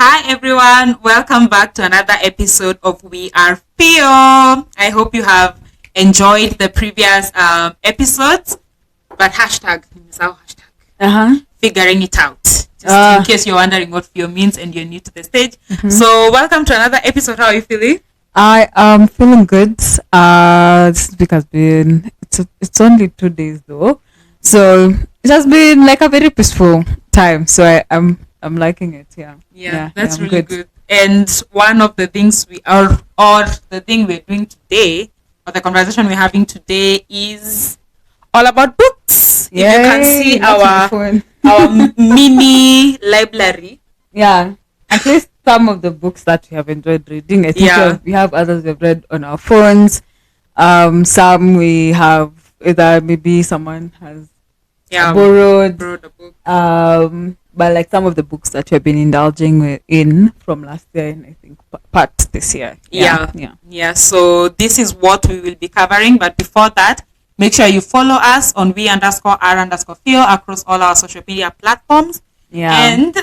Hi everyone, welcome back to another episode of We Are Fio. I hope you have enjoyed the previous episodes, but Uh-huh. figuring it out. Just in case you're wondering what Fio means and you're new to the stage. So welcome to another episode. How are you feeling? I am feeling good. This week has been it's only 2 days though, so it has been like a very peaceful time. So I'm liking it. That's I'm really good. And one of the things or the thing we're doing today, or the conversation we're having today, is all about books. If you can see that's my phone. our mini library. Yeah, at least some of the books that we have enjoyed reading. I think we have others we've read on our phones. Some we have either maybe someone has borrowed. a book. But like some of the books that we've been indulging in from last year and I think part this year. Yeah. So this is what we will be covering. But before that, make sure you follow us on we_r_feel across all our social media platforms. Yeah. And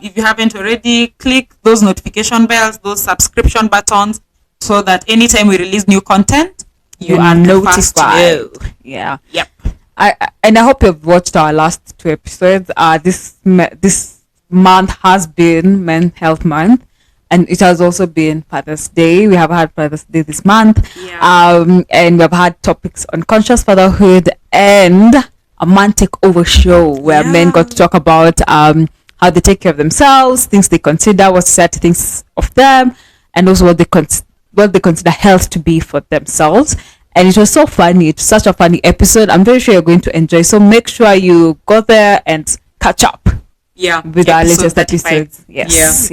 if you haven't already, click those notification bells, those subscription buttons, so that anytime we release new content, you are notified. Yeah. Yep. I hope you've watched our last 2 episodes. This month has been Men's Health Month, and it has also been Father's Day. We have had Father's Day this month. And we've had topics on conscious fatherhood and a man takeover show where men got to talk about how they take care of themselves, things they consider, what society thinks of them, and also what they consider health to be for themselves. And it was so funny. It's such a funny episode. I'm very sure you're going to enjoy. So make sure you go there and catch up. With our latest episodes. Yes.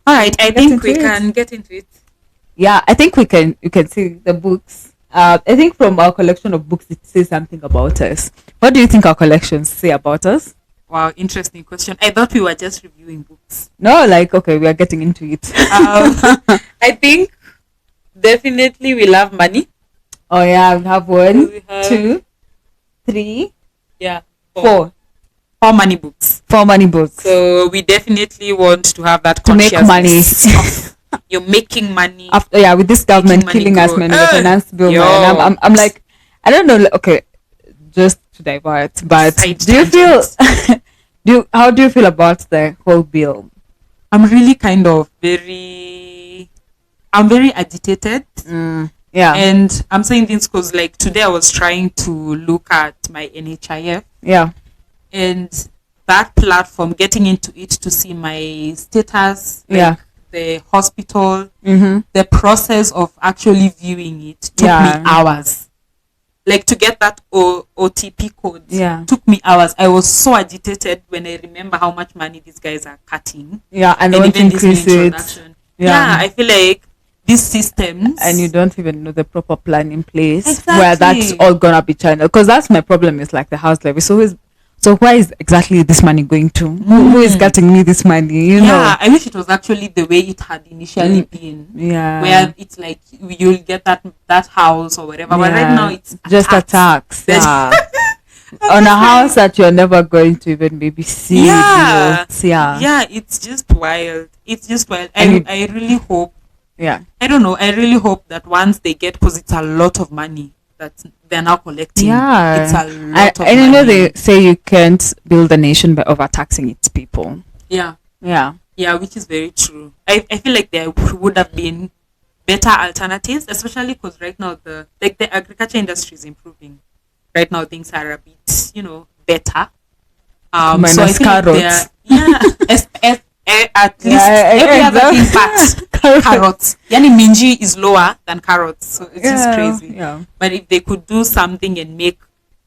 All right. I think we can get into it. Yeah, I think we can. You can see the books. I think from our collection of books, it says something about us. What do you think our collections say about us? Wow, interesting question. I thought we were just reviewing books. No, okay, we are getting into it. I think definitely we love money. Oh yeah, we have 1, 2, 3, 4. 4 money books. 4 money books. So we definitely want to have that to make money. You're making money. After with this government killing us, man, the finance bill, man. I'm like, I don't know. Okay, just to divert, but how do you feel about the whole bill? I'm really I'm very agitated. Yeah. And I'm saying this because like today I was trying to look at my NHIF. Yeah. And that platform, getting into it to see my status, the hospital, the process of actually viewing it took me hours. Like to get that OTP code took me hours. I was so agitated when I remember how much money these guys are cutting. Yeah, and they want to increase it. Yeah, I feel like these systems, and you don't even know the proper plan in place where that's all gonna be channeled. Because that's my problem, is like the house levy. So where is exactly this money going to? Who is getting me this money? You know? I wish it was actually the way it had initially been. Yeah, where it's like you'll get that house or whatever. But right now it's just a tax. Yeah. On a house that you're never going to even maybe see. Yeah, it's just wild. I really hope. Yeah, I don't know. I really hope that once they get, because it's a lot of money that they're now collecting. Yeah, it's a lot of money. And you know they say you can't build a nation by overtaxing its people. Yeah, which is very true. I feel like there would have been better alternatives, especially because right now the agriculture industry is improving. Right now things are a bit, better. Minus so I feel carrots. Like at least every other thing but carrots. Yani minji is lower than carrots, so it's just crazy. Yeah. But if they could do something and make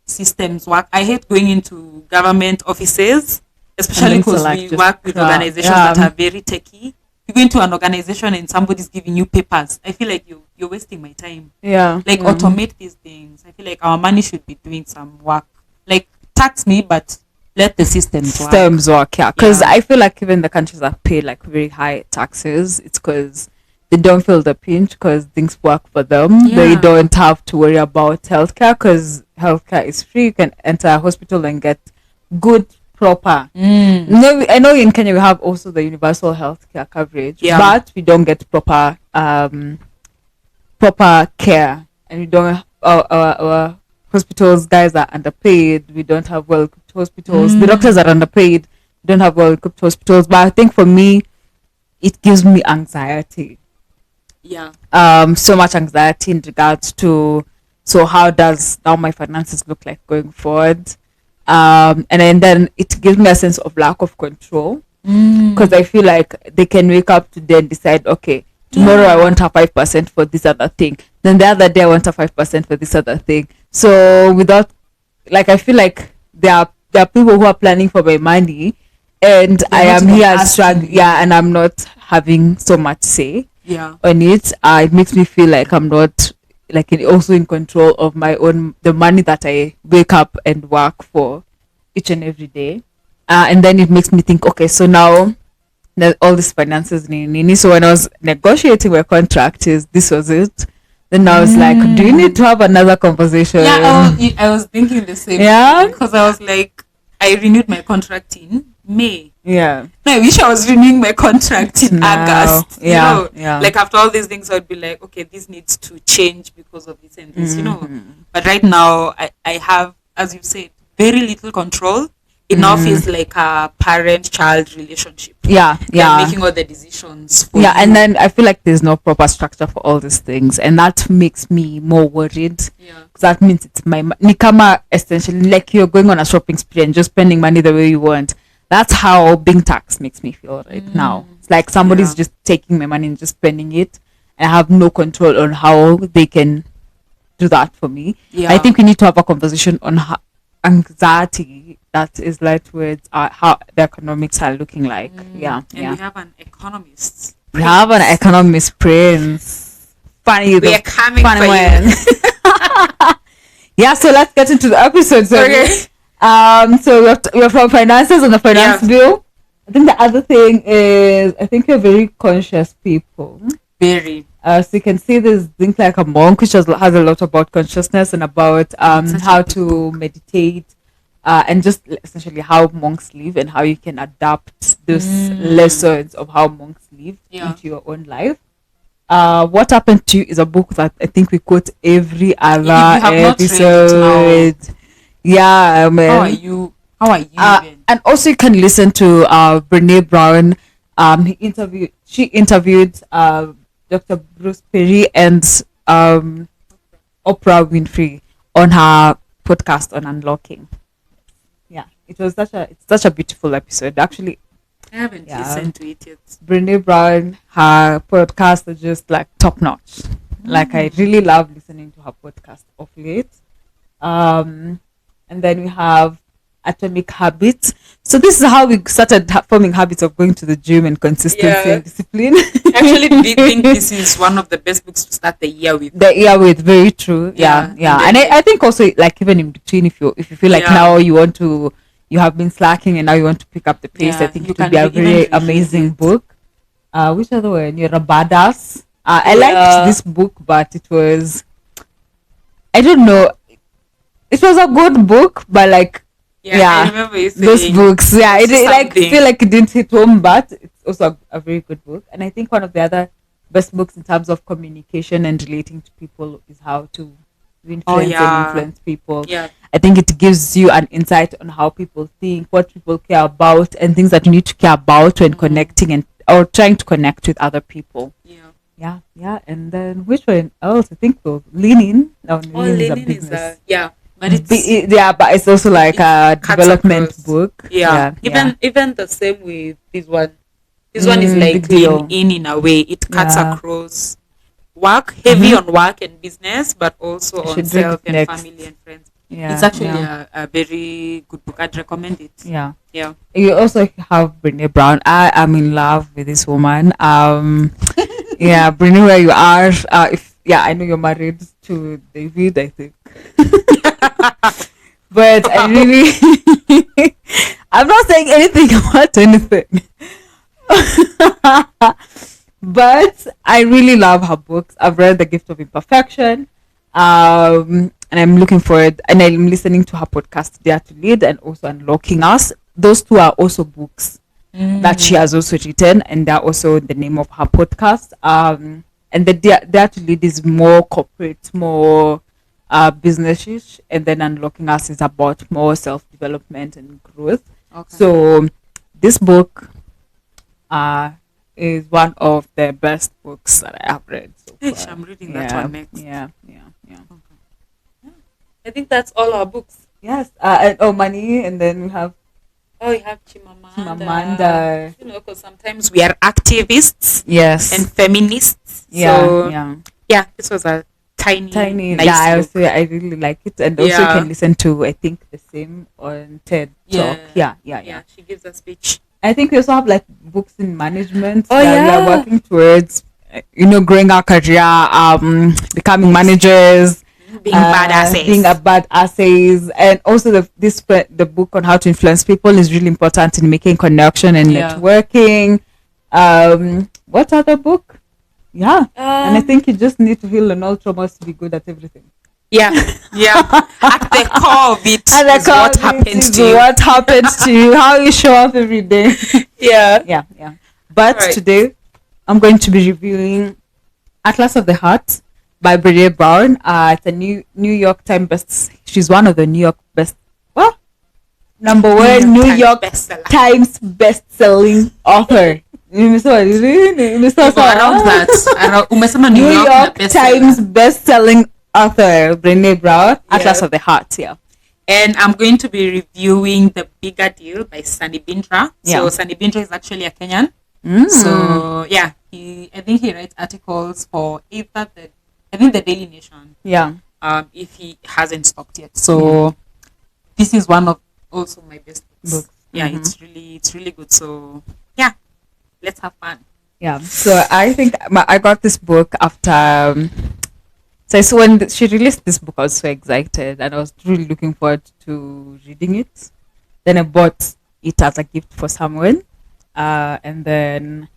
systems work, I hate going into government offices, especially because we work with organizations that are very techy. You go into an organization and somebody's giving you papers. I feel like you're wasting my time. Yeah. Like automate these things. I feel like our money should be doing some work. Like tax me, but let the systems work. Yeah, because I feel like even the countries that pay like very high taxes, it's because they don't feel the pinch because things work for them. They don't have to worry about healthcare because healthcare is free. You can enter a hospital and get good proper. No, I know in Kenya we have also the universal healthcare coverage, but we don't get proper care, and we don't. Our hospitals guys are underpaid. We don't have well equipped hospitals. The doctors are underpaid. We don't have well equipped hospitals. But I think for me, it gives me anxiety. Yeah. So much anxiety in regards to, so how does now my finances look like going forward? And then it gives me a sense of lack of control, because I feel like they can wake up today and decide, okay, tomorrow I want a 5% for this other thing. Then the other day I want a 5% for this other thing. So without, like, I feel like there are people who are planning for my money, and I am here struggling. Yeah, and I'm not having so much say. On it. It makes me feel like I'm not also in control of my own, the money that I wake up and work for each and every day. And then it makes me think, okay, so now that all these finances, so when I was negotiating my contract, this was it. Then I was like, do you need to have another conversation? I was thinking the same thing, because I was like, I renewed my contract in May. No, I wish I was renewing my contract in August. Like after all these things, I'd be like, okay, this needs to change because of this and this, But right now, I have, as you said, very little control. It now feels like a parent-child relationship. They're making all the decisions for you. And then I feel like there's no proper structure for all these things, and that makes me more worried. Because that means it's my nikama, essentially, like you're going on a shopping spree and just spending money the way you want. That's how being taxed makes me feel right now. It's like somebody's just taking my money and just spending it, and I have no control on how they can do that for me. I think we need to have a conversation on anxiety that is led towards how the economics are looking like. We have an economist. We have an economist, Prince. Funny, we are coming for you. Yeah, so let's get into the episode. So we're from finances on the finance bill. I think the other thing is, I think you're very conscious people. Very. So you can see this Think Like a Monk, which has a lot about consciousness and about how to meditate, and just essentially how monks live and how you can adapt those lessons of how monks live into your own life. What Happened to You is a book that I think we quote every other episode. Man. How are you? And also you can listen to Brene Brown. She interviewed Dr. Bruce Perry and Oprah Winfrey on her podcast on unlocking. It's such a beautiful episode. Actually, I haven't listened to it yet. Brene Brown, her podcast is just like top notch. Like, I really love listening to her podcast of late. And then we have Atomic Habits. So this is how we started forming habits of going to the gym and consistency and discipline. I actually think this is one of the best books to start the year with. Very true. And I think also, like, even in between, if you feel like now you have been slacking and now you want to pick up the pace, I think it would be a very amazing book. Which other one? You're a badass. I liked this book, but it was, I don't know, it was a good book, but like, I remember you saying those books. I feel like it didn't hit home, but it's also a very good book. And I think one of the other best books in terms of communication and relating to people is How to Influence and Influence People. I think it gives you an insight on how people think, what people care about, and things that you need to care about when connecting or trying to connect with other people. And then which one else? I think Leaning. Leaning is a business. But but it's also like a development book. Even the same with this one. This one is like lean in a way. It cuts across work, heavy on work and business, but also on self and family and friends. It's actually a very good book. I'd recommend it. You also have Brene Brown. I am in love with this woman. Brene, where you are, I know you're married to David, I think. But I really I'm not saying anything about anything. But I really love her books. I've read The Gift of Imperfection. And I'm looking forward, and I'm listening to her podcast, Dare to Lead, and also Unlocking Us. those two are also books that she has also written, and they're also the name of her podcast. And the Dare to Lead is more corporate, more business-ish, and then Unlocking Us is about more self-development and growth. Okay. So this book is one of the best books that I have read so far. I'm reading that one next. Yeah. Okay. I think that's all our books. Yes. And Money, and then we have you have Chimamanda. Because sometimes we are activists. Yes. And feminists. Yeah. So, yeah. This was a tiny. Nice book. I really like it, and also you can listen to, I think, the same on TED Talk. Yeah. She gives a speech. I think we also have like books in management that we are working towards, growing our career, becoming managers, being bad assays, and also the book on how to influence people is really important in making connection and networking. What other book? And I think you just need to heal on all traumas to be good at everything. Yeah. At the core of it, what happens to you. What happens to you? How you show up every day. Yeah. But today, I'm going to be reviewing Atlas of the Heart by Brene Brown. It's a New York Times best. She's one of the New York best. Well, number one New York Times best-selling author. New York Times best-selling author Brene Brown, Atlas of the Heart. And I'm going to be reviewing The Bigger Deal by Sunny Bindra. So Sunny Bindra is actually a Kenyan. So I think he writes articles for either the Daily Nation. If he hasn't stopped yet. So this is one of also my best books. It's really good. So let's have fun. So I think I got this book after. So when she released this book, I was so excited, and I was really looking forward to reading it. Then I bought it as a gift for someone, and then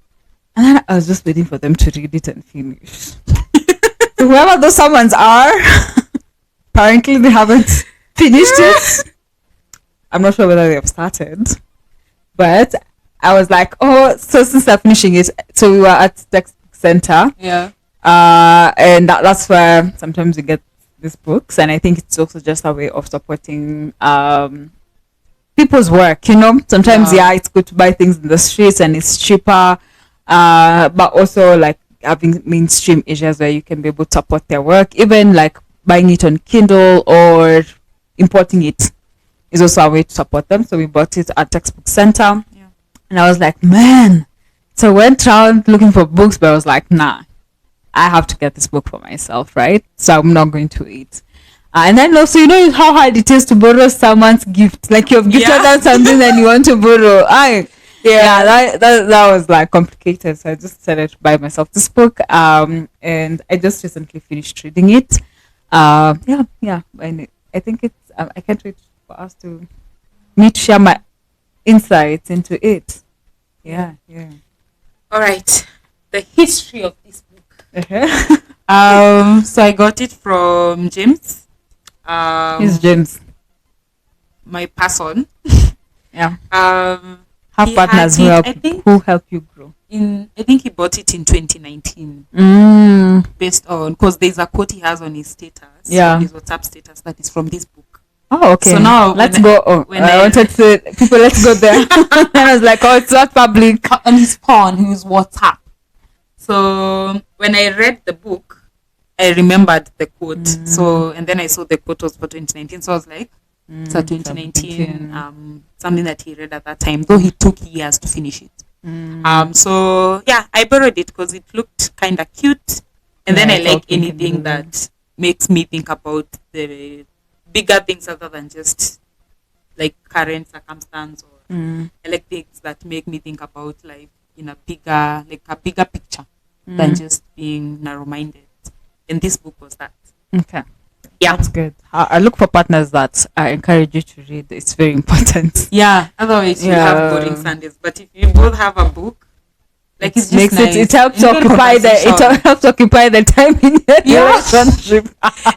I was just waiting for them to read it and finish. So whoever those someones are, apparently they haven't finished it. I'm not sure whether they have started, but I was like, so since they're finishing it, so we were at Textbook Center. And that's where sometimes we get these books, and I think it's also just a way of supporting people's work. Sometimes it's good to buy things in the streets and it's cheaper, but also like having mainstream areas where you can be able to support their work. Even like buying it on Kindle or importing it is also a way to support them. So we bought it at Textbook Center, and I was like, man. So I went around looking for books, but I was like, nah, I have to get this book for myself, right? So I'm not going to wait. And then also, how hard it is to borrow someone's gift. Like you've gifted them something and you want to borrow. That was like complicated. So I just decided to buy myself this book. And I just recently finished reading it. And I think it's. I can't wait for us to share my insights into it. Yeah. All right. The history of this book. Uh-huh. So I got it from James. Who's James? My person. Have partners who help you grow. I think he bought it in 2019. Based on, because there's a quote he has on his status. On his WhatsApp status that is from this book. Oh, okay. So now let's go. I wanted to people. Let's go there. I was like, it's not public. On his phone, his WhatsApp. So when I read the book, I remembered the quote. So and then I saw the quote was for 2019. So I was like, it's a 2019 something that he read at that time. Though he took years to finish it. So I borrowed it because it looked kind of cute, and then I like anything that makes me think about the bigger things other than just like current circumstance, or I like things that make me think about life in a bigger picture than just being narrow-minded. And this book was that. Okay. That's good. I look for partners that I encourage you to read. It's very important. Otherwise you have boring Sundays. But if you both have a book, like it makes nice. It helps occupy the time in your relationship.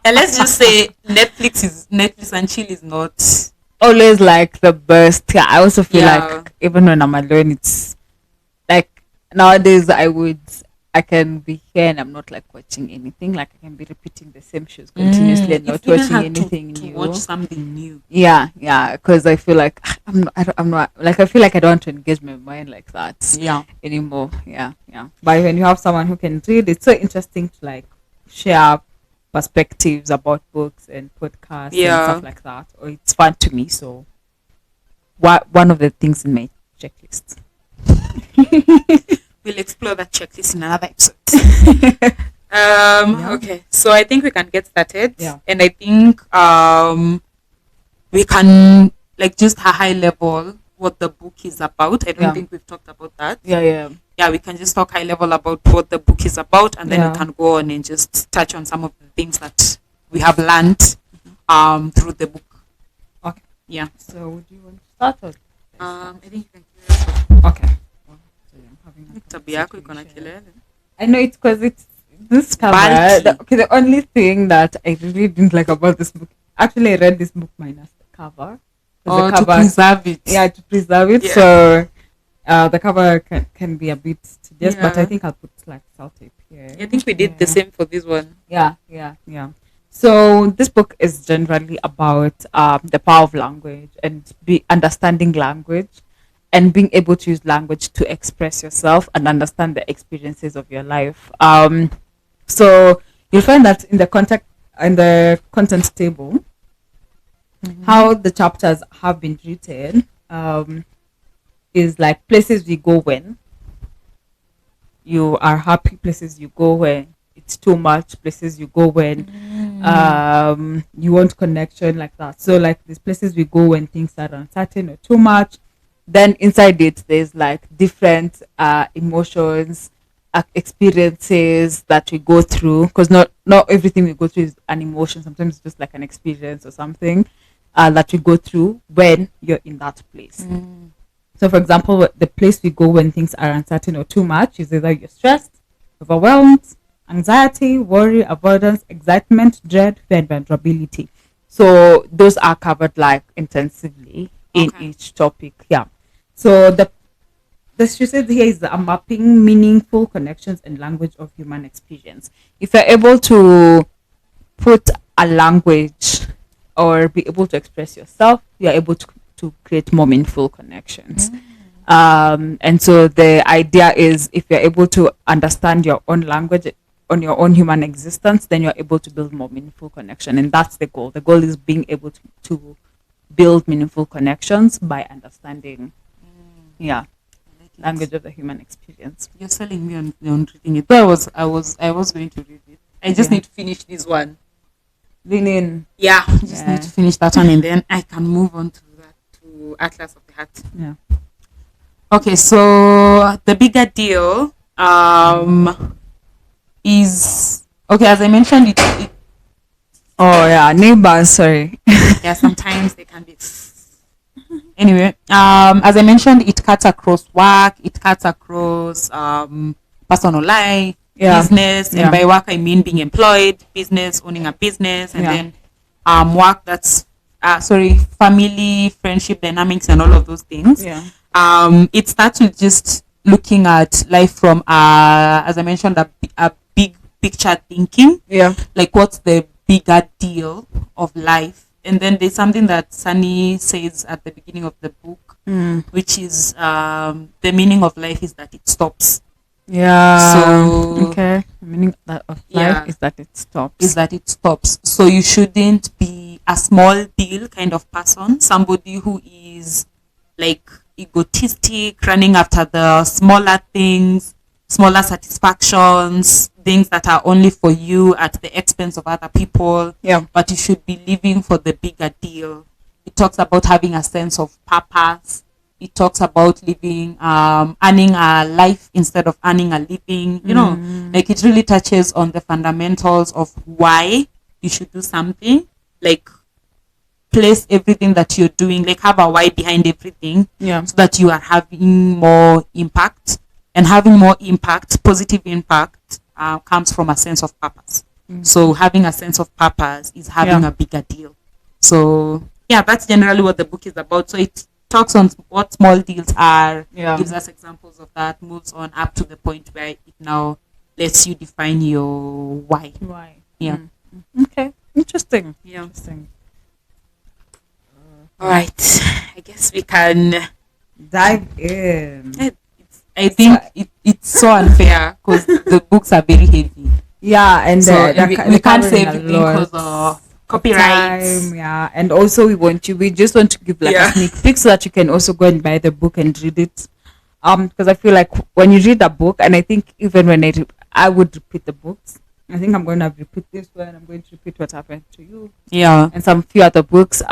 And let's just say Netflix and chill is not always like the best. Yeah, I also feel like even when I'm alone, it's like nowadays I can be here and I'm not like watching anything. Like I can be repeating the same shows continuously and not watching anything to new. Watch something new. Yeah, because I feel like I'm not like I feel like I don't want to engage my mind like that. Yeah. Anymore. Yeah. But when you have someone who can read, it's so interesting to like share perspectives about books and podcasts and stuff like that. Or it's fun to me. So, one of the things in my checklist. We'll explore that checklist in another episode. Okay, so I think we can get started. Yeah. And I think we can like just a high level what the book is about. I don't think we've talked about that. Yeah. We can just talk high level about what the book is about, and then we can go on and just touch on some of the things that we have learned through the book. Okay. Yeah. So would you want to start? Or I think you can kill it. Okay. I know it's because it's this cover. The only thing that I really didn't like about this book, actually I read this book minus the cover. The cover, to preserve it. Yeah, to preserve it. Yeah. So the cover can be a bit tedious, but I think I'll put like self-tape here. I think we did the same for this one. Yeah. So this book is generally about the power of language and understanding language and being able to use language to express yourself and understand the experiences of your life. So you'll find that in the content table, how the chapters have been written is like places we go when you are happy, places you go when it's too much, places you go when you want connection, like that. So like these places we go when things are uncertain or too much. Then inside it, there's like different emotions, experiences that we go through. Because not everything we go through is an emotion. Sometimes it's just like an experience or something that we go through when you're in that place. So, for example, the place we go when things are uncertain or too much is either you're stressed, overwhelmed, anxiety, worry, avoidance, excitement, dread, fear, and vulnerability. So those are covered like intensively in each topic. Yeah. So the she said here is mapping meaningful connections and language of human experience. If you're able to put a language or be able to express yourself, you're able to create more meaningful connections. And so the idea is if you're able to understand your own language on your own human existence, then you're able to build more meaningful connection. And that's the goal. The goal is being able to build meaningful connections by understanding language of the human experience. You're selling me on reading it. But I was going to read it. I just need to finish this one. Need to finish that one, and then I can move on to Atlas of the Heart. Yeah. Okay, so the bigger deal is as I mentioned it. Oh yeah, neighbors. Sorry. Yeah, sometimes they can be. Anyway, as I mentioned, it cuts across work. It cuts across personal life, business, and by work I mean being employed, business, owning a business, and then work that's family, friendship dynamics, and all of those things. It starts with just looking at life from as I mentioned, a big picture thinking. Like what's the bigger deal of life? And then there's something that Sunny says at the beginning of the book, which is the meaning of life is that it stops. So the meaning of life is that it stops. So you shouldn't be a small deal kind of person, somebody who is like egotistic, running after the smaller things, smaller satisfactions, things that are only for you at the expense of other people. But you should be living for the bigger deal. It talks about having a sense of purpose. It talks about living, earning a life instead of earning a living. You know, like it really touches on the fundamentals of why you should do something. Like place everything that you're doing, like have a why behind everything, so that you are having more impact. And having more impact, positive impact, comes from a sense of purpose. So having a sense of purpose is having a bigger deal. So yeah, that's generally what the book is about. So it talks on what small deals are, gives us examples of that, moves on up to the point where it now lets you define your why. Why? Yeah. Okay. Interesting. Yeah. Interesting. All right. I guess we can Dive in. I think it's so unfair because the books are very heavy. Yeah, and so we can't say everything because of copyright. Yeah, and also we just want to give like a sneak peek so that you can also go and buy the book and read it. Because I feel like when you read a book, and I think even when I would repeat the books. I think I'm going to repeat this one. I'm going to repeat what happened to you. Yeah, and some few other books.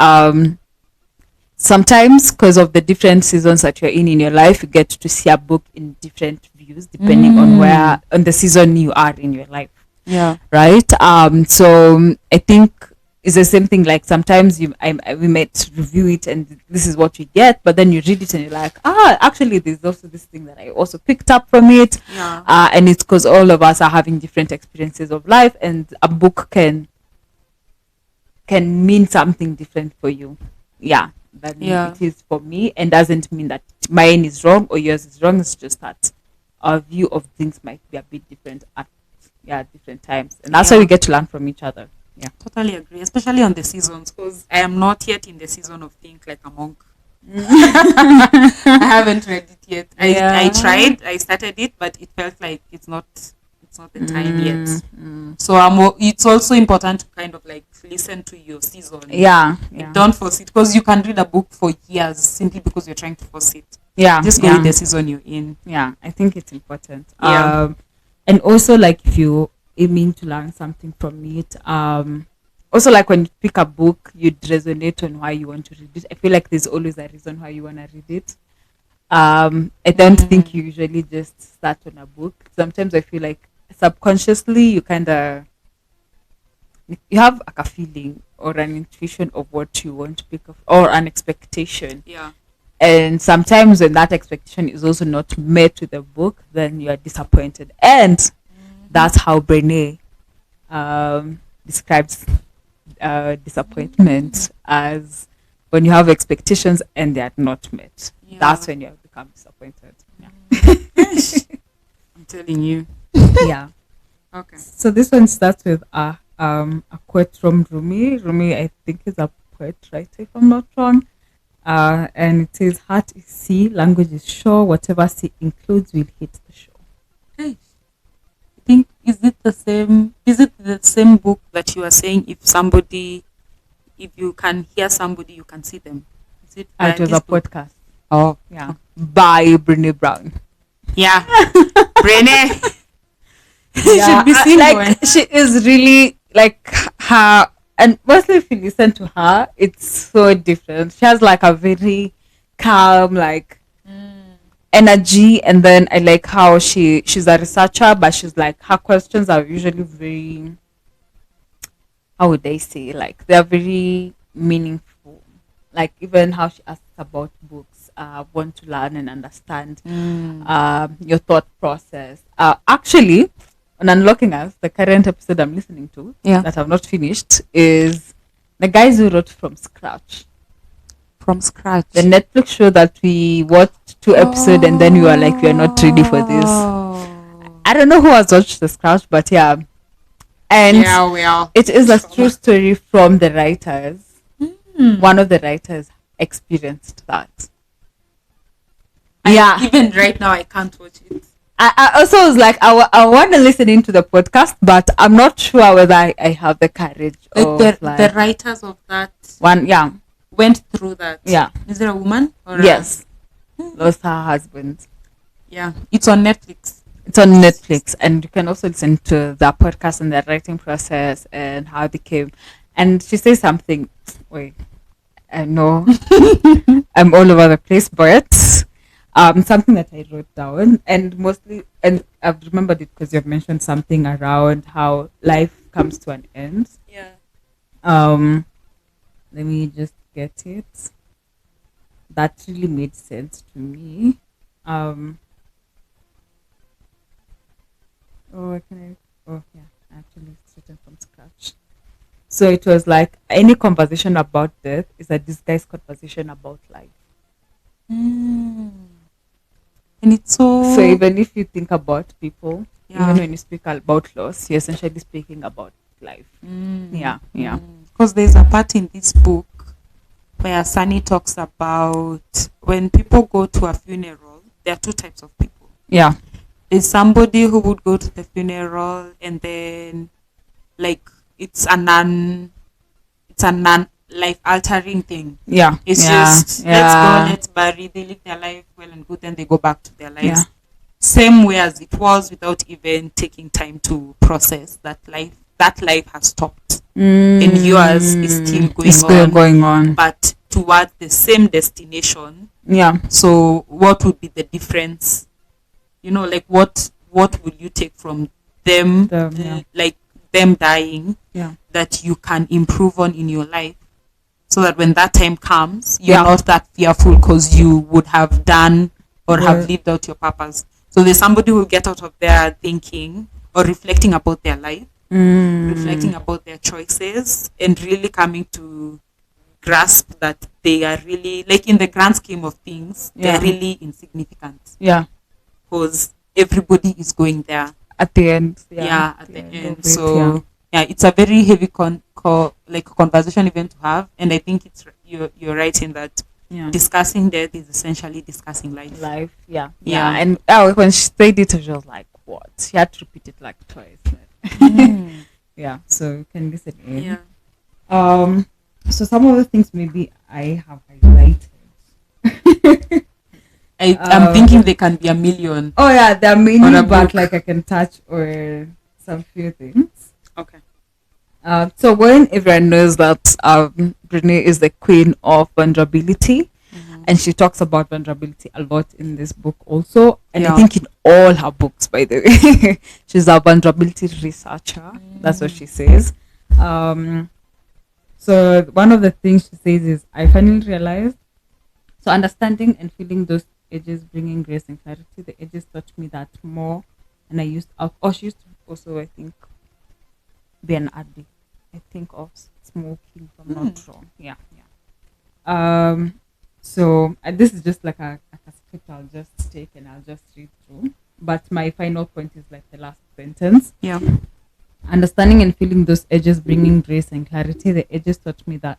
Sometimes because of the different seasons that you're in your life, you get to see a book in different views depending on the season you are in your life. Yeah. Right. So I think it's the same thing. Like sometimes we might review it and this is what you get, but then you read it and you're like, actually there's also this thing that I also picked up from it. Yeah. And it's because all of us are having different experiences of life, and a book can mean something different for you. Yeah. Than it is for me, and doesn't mean that mine is wrong or yours is wrong. It's just that our view of things might be a bit different at different times, and that's why we get to learn from each other. Yeah, totally agree, especially on the seasons, because I am not yet in the season of Think Like a Monk. I haven't read it yet. I tried, I started it, but it felt like it's not the time yet. So it's also important to kind of like listen to your season. Don't force it, because you can read a book for years simply because you're trying to force it. Just go with the season you're in. I think it's important. And also, like, if you aiming to learn something from it, also, like, when you pick a book, you'd resonate on why you want to read it. I feel like there's always a reason why you want to read it. I don't think you usually just start on a book. Sometimes I feel like subconsciously you have like a feeling or an intuition of what you want to pick up, or an expectation. And sometimes when that expectation is also not met with the book, then you are disappointed. And that's how Brene describes disappointment as when you have expectations and they are not met. That's when you have become disappointed. I'm telling you. Okay. So this one starts with a quote from Rumi. Rumi, I think, is a poet writer, if I'm not wrong. And it says, "Heart is sea, language is shore. Whatever sea includes will hit the shore." Hey, I think is it the same book that you are saying? If you can hear somebody, you can see them. Is it? It was a podcast. Oh, yeah, by Brene Brown. Yeah, Brene. Should be seen like she is really like her, and mostly if you listen to her, it's so different. She has like a very calm like energy, and then I like how she's a researcher, but she's like, her questions are usually very, how would they say, like they're very meaningful. Like even how she asks about books, want to learn and understand your thought process. Actually, on Unlocking Us, the current episode I'm listening to that I've not finished is the guys who wrote From Scratch. From Scratch. The Netflix show that we watched 2 episodes and then we were like, we are not ready for this. I don't know who has watched The Scratch, but yeah. And it is a true story from the writers. One of the writers experienced that. Even right now, I can't watch it. I also was like, I want to listen into the podcast, but I'm not sure whether I have the courage. The writers of that one, went through that. Yeah. Is it a woman? Or yes. Lost her husband. Yeah. It's on Netflix. And you can also listen to the podcast and the writing process and how they came. And she says something. Wait, I know I'm all over the place, but something that I wrote down, and mostly, and I've remembered it because you've mentioned something around how life comes to an end. Let me just get it. That really made sense to me. Actually, it's written from scratch. So it was like any conversation about death is a disguised conversation about life. And it's So even if you think about people, yeah. even when you speak about loss, you're essentially speaking about life. Yeah. Because there's a part in this book where Sunny talks about when people go to a funeral, there are two types of people. Yeah. There's somebody who would go to the funeral and then like it's a non life altering thing. Yeah. It's just let's go, let's bury, they live their life well and good, then they go back to their lives. Yeah. Same way as it was, without even taking time to process that life has stopped. And yours is still going on. But towards the same destination. Yeah. So what would be the difference? You know, like what will you take from them like them dying that you can improve on in your life, so that when that time comes, you're not that fearful because you would have done or have lived out your purpose. So there's somebody who will get out of there thinking or reflecting about their life, reflecting about their choices, and really coming to grasp that they are really, like, in the grand scheme of things, they're really insignificant. Yeah. Because everybody is going there at the end. At the end. So it's a very heavy conversation even to have, and I think you're right in that. Discussing death is essentially discussing life. And when she said it, I was like, what? She had to repeat it like twice. So you can listen in. So some of the things maybe I have highlighted. I'm thinking there can be a million. Oh yeah, there are many, but like I can touch or some few things. Okay. So when everyone knows that Brene is the queen of vulnerability, and she talks about vulnerability a lot in this book also, and I think in all her books, by the way. She's a vulnerability researcher. That's what she says. So one of the things she says is, I finally realized, so understanding and feeling those edges, bringing grace and clarity. The edges taught me that more, and I used she used to also, I think, be an addict. I think of smoking, if I'm not wrong. So this is just like a script I'll just take and I'll just read through. But my final point is like the last sentence. Understanding and feeling those edges, bringing grace and clarity. The edges taught me that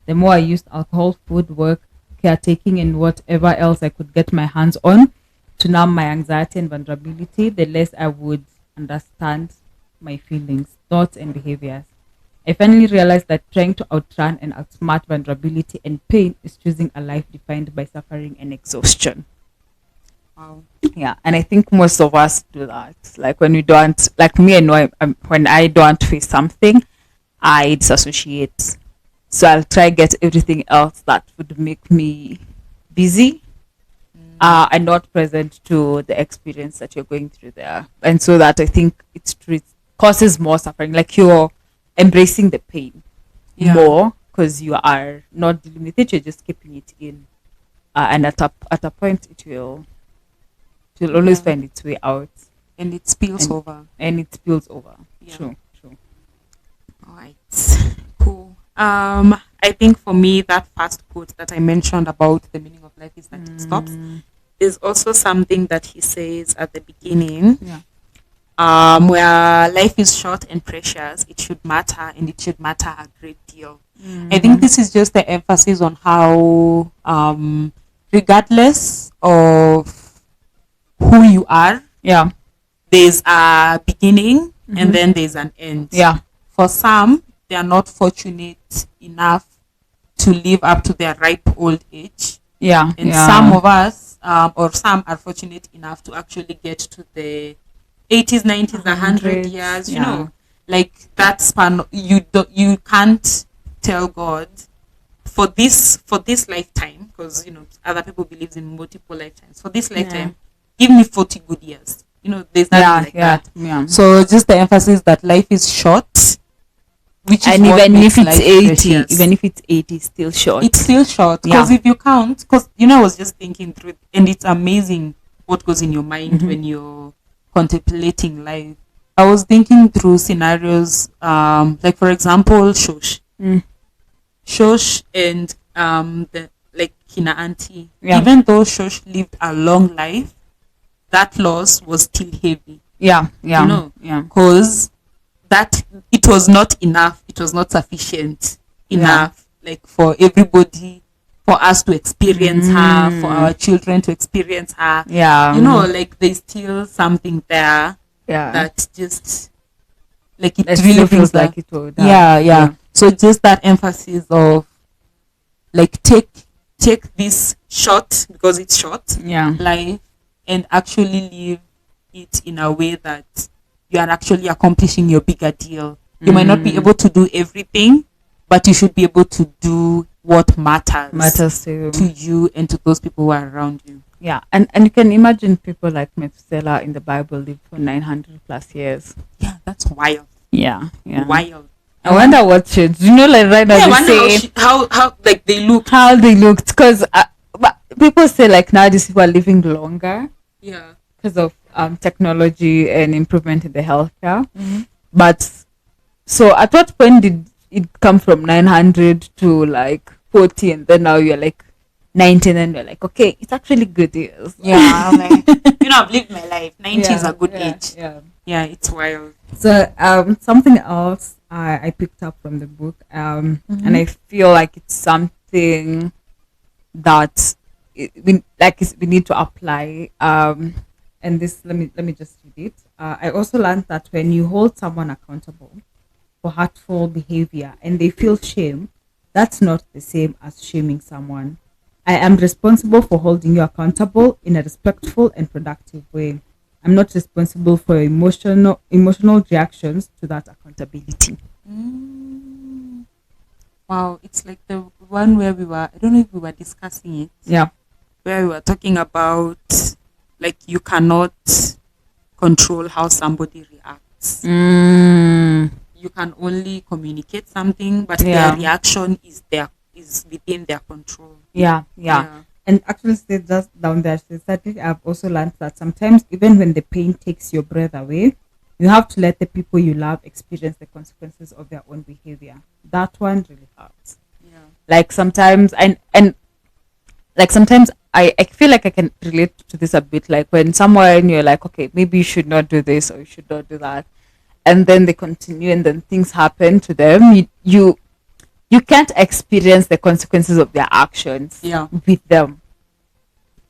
the more I used alcohol, food, work, caretaking, and whatever else I could get my hands on to numb my anxiety and vulnerability, the less I would understand my feelings, thoughts, and behaviors. I finally realized that trying to outrun and outsmart vulnerability and pain is choosing a life defined by suffering and exhaustion. Wow. Yeah, and I think most of us do that. Like when we don't, like me, I know when I don't face something, I disassociate. So I'll try get everything else that would make me busy and not present to the experience that you're going through there. And so that I think it causes more suffering. Like you're embracing the pain more because you are not dealing with it, you're just keeping it in. And at a point it will always find its way out. And it spills over. True. All right. Cool. I think for me, that first quote that I mentioned about the meaning of life is that it stops. There's also something that he says at the beginning, where life is short and precious. It should matter, and it should matter a great deal. I think this is just the emphasis on how, regardless of who you are, there's a beginning and then there's an end. For some, they are not fortunate enough to live up to their ripe old age. And some of us, or some are fortunate enough to actually get to the 80s, 90s, 100 years. You know, like that span. You can't tell God for this lifetime, because other people believe in multiple lifetimes. For this lifetime, give me 40 good years. There's nothing like that. So just the emphasis that life is short. And even if it's 80, it's still short. It's still short because if you count, I was just thinking through it, and it's amazing what goes in your mind when you're contemplating life. I was thinking through scenarios, like for example, Shosh. Shosh and the like Kina auntie. Yeah. Even though Shosh lived a long life, that loss was still heavy. Yeah. Yeah. You know, Yeah. because that it was not enough. It was not sufficient enough, like for everybody, for us to experience her, for our children to experience her. Yeah. You know, like there's still something there Yeah. that just like it It really still brings feels like that. it would. Yeah. So just that emphasis of like take this short, because it's short, Yeah. life, and actually live it in a way that you are actually accomplishing your bigger deal. You might not be able to do everything, but you should be able to do what matters to you and to those people who are around you. Yeah, and you can imagine people like Methuselah in the Bible lived for 900 plus years. Yeah, that's wild. Yeah. Wild. I wonder what shades. You know, like right now, Yeah, I they wonder say how like they look. how they looked, because people say like now these people are living longer Yeah. because of technology and improvement in the healthcare. But so, at what point did it come from 900 to like 40, and then now you're like 19, and you're like, okay, it's actually good years. Yeah, I'm like, I've lived my life. 90 is a good age. Yeah, it's wild. So something else I picked up from the book, and I feel like it's something that we need to apply. And this, let me just read it. I also learned that when you hold someone accountable for hurtful behavior and they feel shame, that's not the same as shaming someone. I am responsible for holding you accountable in a respectful and productive way. I'm not responsible for emotional reactions to that accountability. Wow, it's like the one where I don't know if we were discussing it. Yeah. Where we were talking about like you cannot control how somebody reacts. You can only communicate something, but their reaction is within their control. Yeah. And actually, stay just down there. I've also learned that sometimes, even when the pain takes your breath away, you have to let the people you love experience the consequences of their own behavior. That one really hurts. Yeah. Like sometimes, and like sometimes I feel like I can relate to this a bit. Like when someone you're like, okay, maybe you should not do this or you should not do that, and then they continue, and then things happen to them. You can't experience the consequences of their actions with them.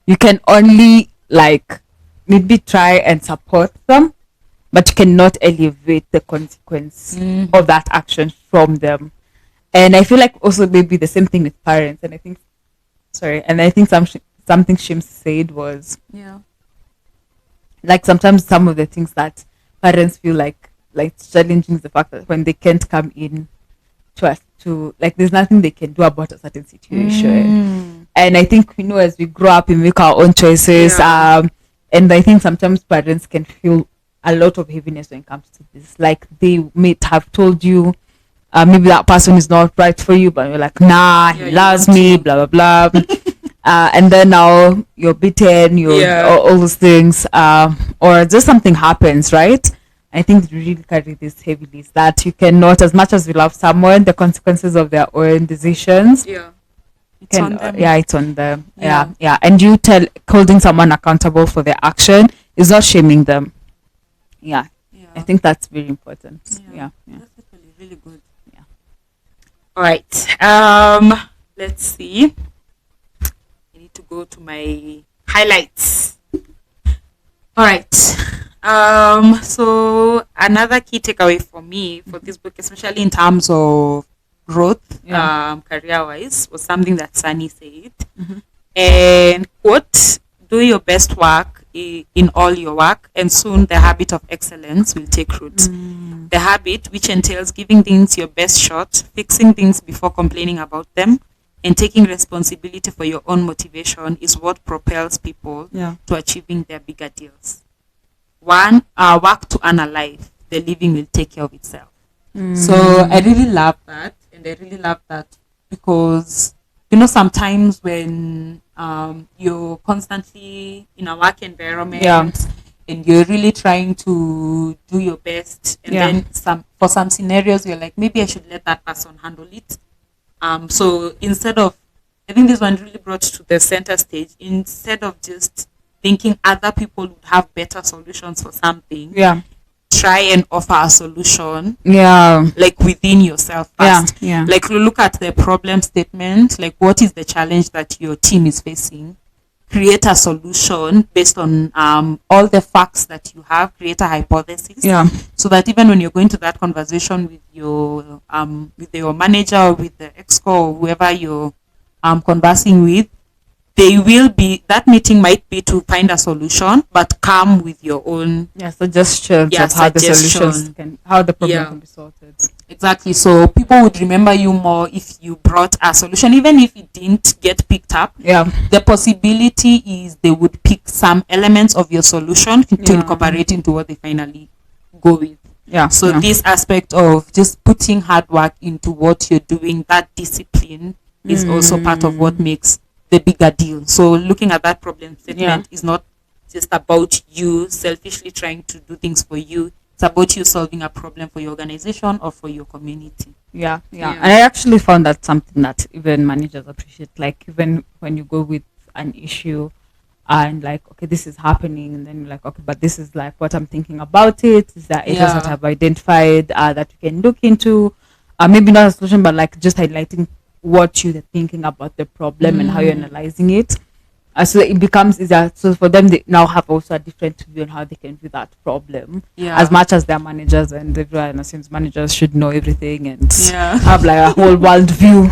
You can only like maybe try and support them, but you cannot elevate the consequence of that action from them. And I feel like also maybe the same thing with parents. And I think something Shim said was like sometimes some of the things that parents feel like challenging is the fact that when they can't come in to like there's nothing they can do about a certain situation. And I think as we grow up we make our own choices, and I think sometimes parents can feel a lot of heaviness when it comes to this. Like they may have told you maybe that person is not right for you, but you're like, nah, he loves me, blah blah blah. And then now you're beaten, all those things, or just something happens, right? I think we really carry this heavily, is that you cannot, as much as we love someone, the consequences of their own decisions. It's on them. It's on them. Yeah. And holding someone accountable for their action is not shaming them. Yeah. I think that's very important. Yeah. That's actually really good. Yeah. All right. Let's see. I need to go to my highlights. All right. So another key takeaway for me for this book, especially in terms of growth, career-wise, was something that Sunny said. And quote, do your best work in all your work, and soon the habit of excellence will take root. The habit, which entails giving things your best shot, fixing things before complaining about them, and taking responsibility for your own motivation, is what propels people to achieving their bigger deals. One, work to earn a life. The living will take care of itself. So I really love that, and I really love that because sometimes when you're constantly in a work environment, and you're really trying to do your best, and then for some scenarios you're like, maybe I should let that person handle it. So instead of, I think this one really brought to the center stage, instead of just thinking other people would have better solutions for something, try and offer a solution, like within yourself first. Like look at the problem statement, like what is the challenge that your team is facing, create a solution based on all the facts that you have, create a hypothesis, so that even when you're going to that conversation with your manager or with the exco or whoever you're conversing with, they will be, that meeting might be to find a solution, but come with your own suggestions of how the solutions how the problem can be sorted. Exactly. So people would remember you more if you brought a solution, even if it didn't get picked up. The possibility is they would pick some elements of your solution to incorporate into what they finally go with. So this aspect of just putting hard work into what you're doing, that discipline is also part of what makes the bigger deal. So looking at that problem statement is not just about you selfishly trying to do things for you. It's about you solving a problem for your organization or for your community. And I actually found that something that even managers appreciate. Like even when you go with an issue and like, okay, this is happening, and then you're like, okay, but this is like what I'm thinking about it. Is there areas that I've identified that we can look into? Maybe not a solution, but like just highlighting what you're thinking about the problem and how you're analyzing it. So it becomes easier. So for them, they now have also a different view on how they can view that problem. As much as their managers, and everyone assumes managers should know everything and have like a whole world view,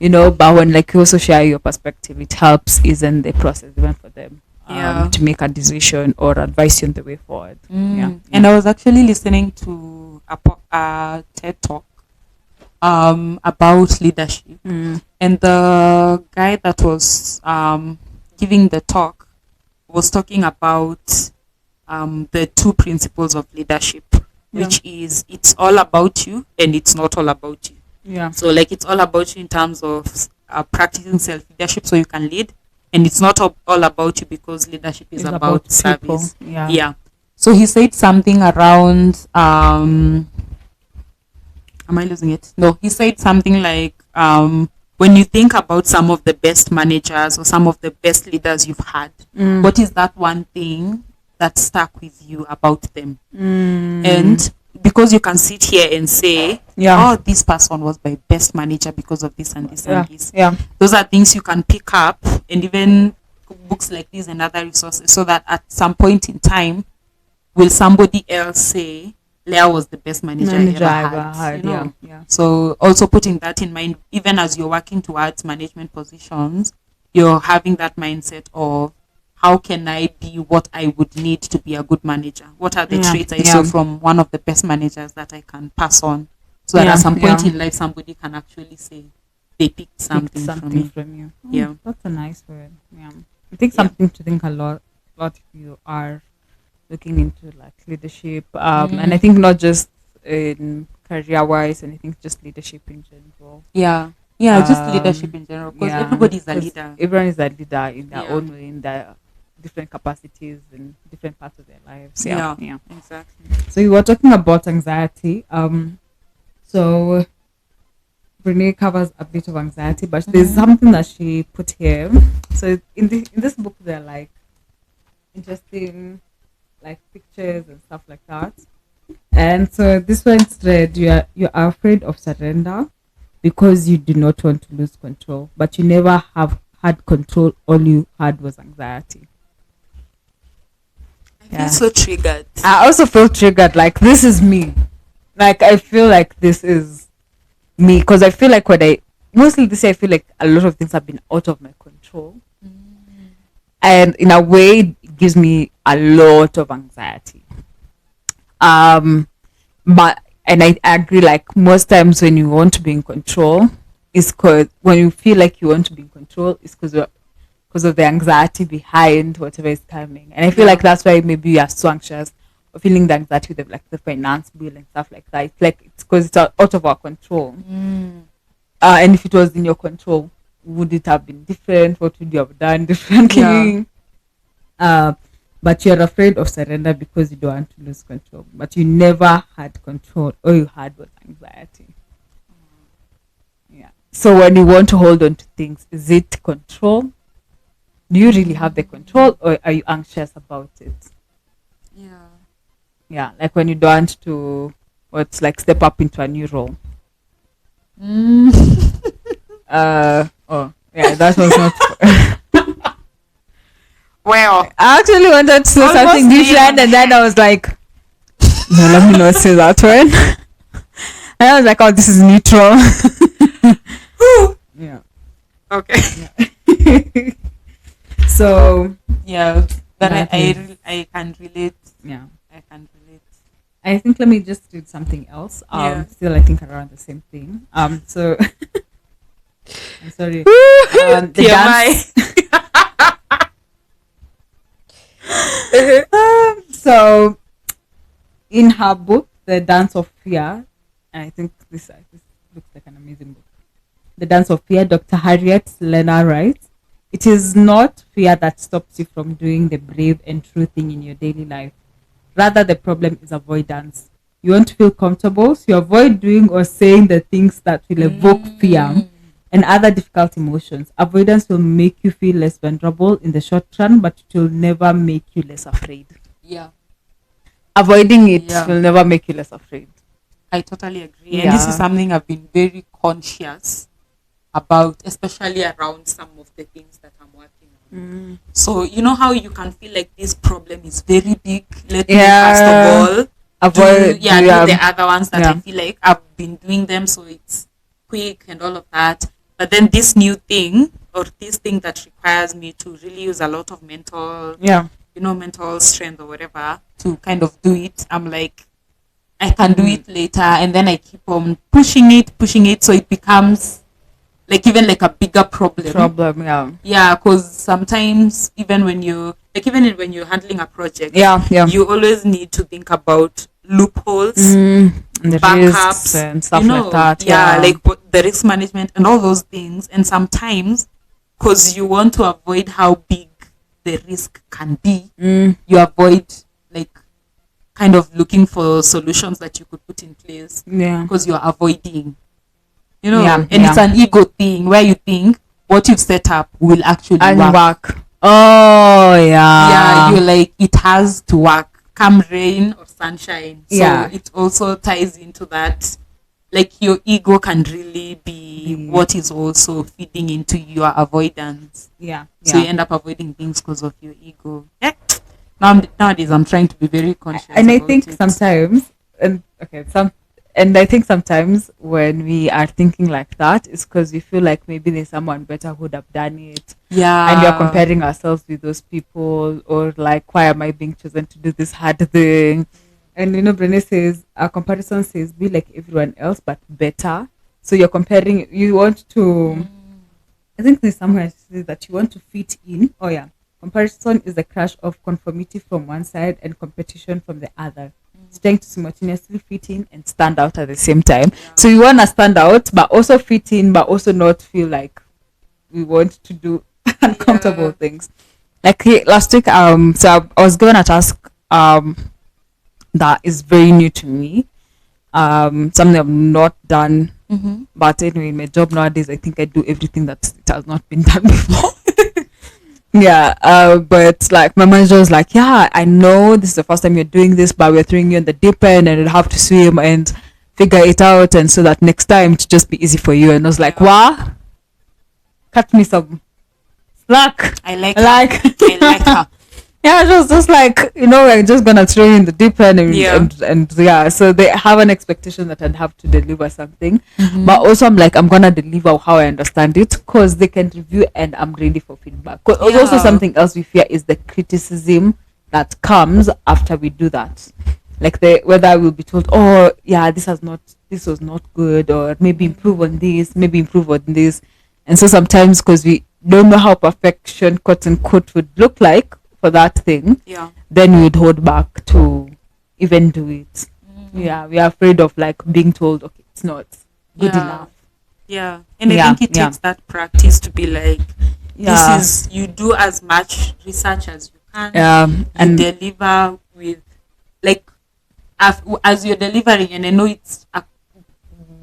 you know. But when like you also share your perspective, it helps ease the process even for them to make a decision or advise you on the way forward. And I was actually listening to a TED talk about leadership, and the guy that was giving the talk was talking about the two principles of leadership, which is it's all about you and it's not all about you. So like it's all about you in terms of practicing self-leadership so you can lead, and it's not all about you because leadership is about service. So he said something around am I losing it? No, he said something like when you think about some of the best managers or some of the best leaders you've had, what is that one thing that stuck with you about them? And because you can sit here and say, oh, this person was my best manager because of this and this and this. Those are things you can pick up, and even books like this and other resources, so that at some point in time, will somebody else say, Leah was the best manager I ever had, you know? So also putting that in mind, even as you're working towards management positions, you're having that mindset of how can I be what I would need to be a good manager? What are the traits I saw from one of the best managers that I can pass on? So that at some point in life, somebody can actually say they picked something from you. That's a nice word. I think something to think a lot if you are looking into like leadership, and I think not just in career wise, and I think just leadership in general. Just leadership in general, because everybody's a leader. Everyone is a leader in their own way, in their different capacities and different parts of their lives. Exactly. So we were talking about anxiety. So Brene covers a bit of anxiety, but there's something that she put here. So in this book, they're like interesting like pictures and stuff like that. And so this one's read, you are afraid of surrender because you do not want to lose control, but you never have had control. All you had was anxiety. I feel so triggered. I also feel triggered. Like this is me. Like I feel like this is me, because I feel like mostly this year I feel like a lot of things have been out of my control, and in a way it gives me a lot of anxiety. But and I agree, like most times when you want to be in control is because when you feel like you want to be in control is because of the anxiety behind whatever is coming. And I feel like that's why maybe you are so anxious or feeling the anxiety with like the finance bill and stuff like that. It's like it's because it's out of our control. And if it was in your control, would it have been different? What would you have done differently? but you're afraid of surrender because you don't want to lose control. But you never had control. All you had was anxiety. Yeah. So when you want to hold on to things, is it control? Do you really have the control, or are you anxious about it? Yeah. Yeah, like when you don't want to, what's like step up into a new role. Oh, yeah, that was not. Well, I actually wanted to say something different, and then I was like, no, let me not say that one. And I was like, oh, this is neutral. Yeah. Okay. Yeah. So yeah, but I can relate. Yeah, I can relate. I think let me just read something else. Yeah. Still I think around the same thing. So I'm sorry. The dance. So in her book, The Dance of Fear, and I think this looks like an amazing book. The Dance of Fear, Dr. Harriet Lena writes, it is not fear that stops you from doing the brave and true thing in your daily life. Rather, the problem is avoidance. You want to feel comfortable, so you avoid doing or saying the things that will evoke fear and other difficult emotions. Avoidance will make you feel less vulnerable in the short run, but it will never make you less afraid. Yeah. Avoiding it will never make you less afraid. I totally agree. And this is something I've been very conscious about, especially around some of the things that I'm working on. So you know how you can feel like this problem is very big. Let me first of all avoid do the other ones that I feel like I've been doing them, so it's quick and all of that. But then this new thing, or this thing that requires me to really use a lot of mental mental strength or whatever to kind of do it, I'm like, I can do it later, and then I keep on pushing it, so it becomes like even like a bigger problem. Yeah, because sometimes even when you're handling a project, you always need to think about loopholes, the backups and stuff like that. Like the risk management and all those things. And sometimes, because you want to avoid how big the risk can be, you avoid like kind of looking for solutions that you could put in place because you're avoiding. It's an ego thing where you think what you've set up will actually work. Oh yeah. You're like, it has to work, come rain or sunshine. So it also ties into that, like your ego can really be what is also feeding into your avoidance. So you end up avoiding things because of your ego. Nowadays I'm trying to be very conscious, and I think sometimes I think sometimes when we are thinking like that, it's because we feel like maybe there's someone better who would have done it. And we are comparing ourselves with those people, or like, why am I being chosen to do this hard thing? And Brene says, our comparison says, be like everyone else, but better. So you're comparing, you want to, I think there's somewhere that you want to fit in. Oh yeah. Comparison is the crash of conformity from one side and competition from the other. It's trying to simultaneously fit in and stand out at the same time. So you want to stand out, but also fit in, but also not feel like we want to do uncomfortable things. Like last week, so I was given a task that is very new to me. Something I've not done. But anyway, in my job nowadays, I think I do everything that it has not been done before. But like my manager was like, I know this is the first time you're doing this, but we're throwing you in the deep end and you'll have to swim and figure it out, and so that next time to just be easy for you. And I was like, wow, cut me some slack. I like her. It was just like, we're just gonna throw you in the deep end and so they have an expectation that I'd have to deliver something, but also I'm like, I'm gonna deliver how I understand it, because they can review and I'm ready for feedback. Also something else we fear is the criticism that comes after we do that, like whether we'll be told, oh yeah, this was not good, or maybe improve on this, and so sometimes, because we don't know how perfection, quote unquote, would look like for that thing, then we would hold back to even do it. We are afraid of like being told, okay, it's not good enough. And I think it takes that practice to be like, this is, you do as much research as you and you deliver with like as you're delivering, and I know it's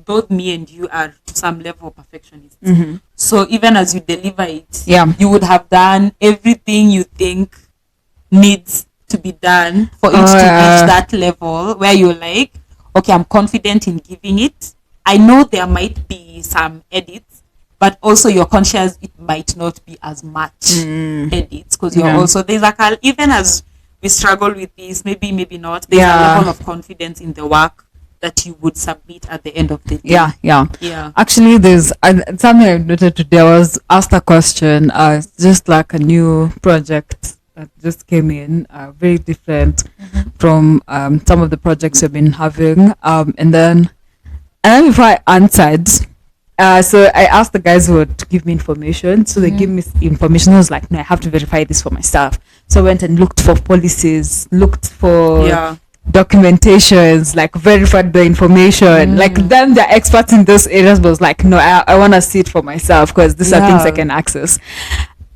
both me and you are to some level perfectionists. So even as you deliver it, you would have done everything you think needs to be done for it to reach that level where you're like, okay, I'm confident in giving it. I know there might be some edits, but also you're conscious it might not be as much edits, because you're also, there's like even as we struggle with this, maybe not, there's a level of confidence in the work that you would submit at the end of the day. Yeah. Actually, there's something I noted today. I was asked a question, just like a new project that just came in, very different from some of the projects we've been having. And then before I answered, so I asked the guys who would give me information. So they give me information. I was like, no, I have to verify this for myself. So I went and looked for policies, looked for documentations, like verified the information. Like them, they're experts in those areas, but was like, no, I want to see it for myself because these are things I can access.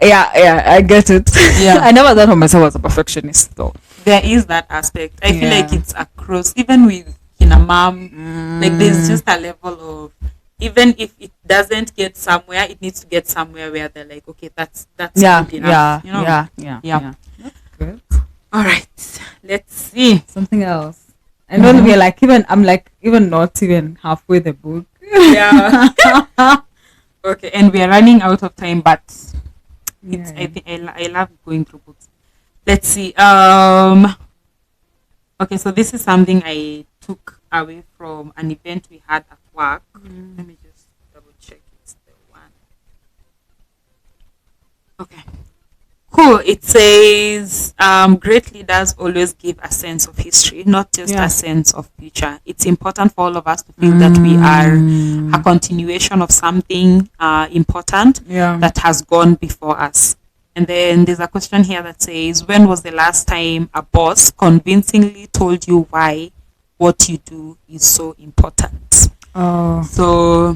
I get it. I never thought of myself as a perfectionist though. There is that aspect. I feel like it's across, even with a mom, like there's just a level of, even if it doesn't get somewhere, it needs to get somewhere where they're like, okay, that's good enough. Yeah. That's good. All right, let's see something else. I know we're like, I'm like even not even halfway the book. Okay, and we are running out of time, but I think I love going through books. Let's see. Okay, so this is something I took away from an event we had at work. Let me just double check it's the one. Okay. Cool. It says great leaders always give a sense of history, not just a sense of future. It's important for all of us to feel that we are a continuation of something important that has gone before us. And then there's a question here that says, when was the last time a boss convincingly told you why what you do is so important? So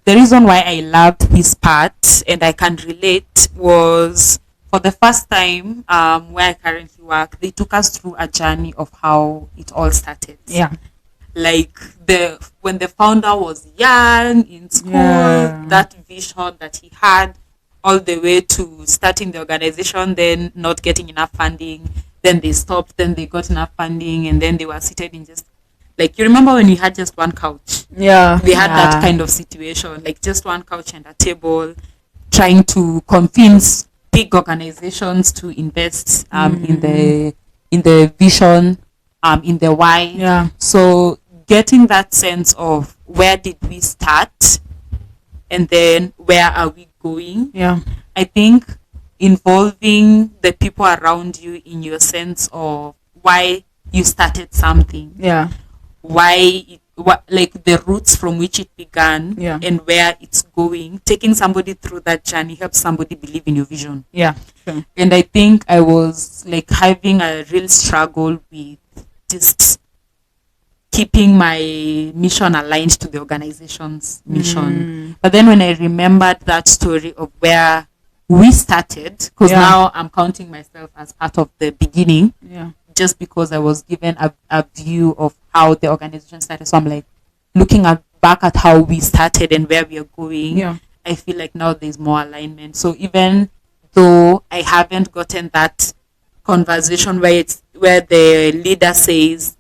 the reason why I loved this part and I can relate was, for the first time where I currently work, they took us through a journey of how it all started. Like when the founder was young in school, that vision that he had, all the way to starting the organization, then not getting enough funding, then they stopped, then they got enough funding, and then they were seated in just, like, you remember when you had just one couch? They had that kind of situation, like just one couch and a table, trying to convince big organizations to invest in the vision, in the why. So getting that sense of where did we start and then where are we going? I think involving the people around you in your sense of why you started something, like the roots from which it began, and where it's going. Taking somebody through that journey helps somebody believe in your vision. Sure. And I think I was like having a real struggle with just keeping my mission aligned to the organization's mission. But then when I remembered that story of where we started, because now I'm counting myself as part of the beginning, just because I was given a view of how the organization started. So I'm like looking back at how we started and where we are going. I feel like now there's more alignment. So even though I haven't gotten that conversation where the leader says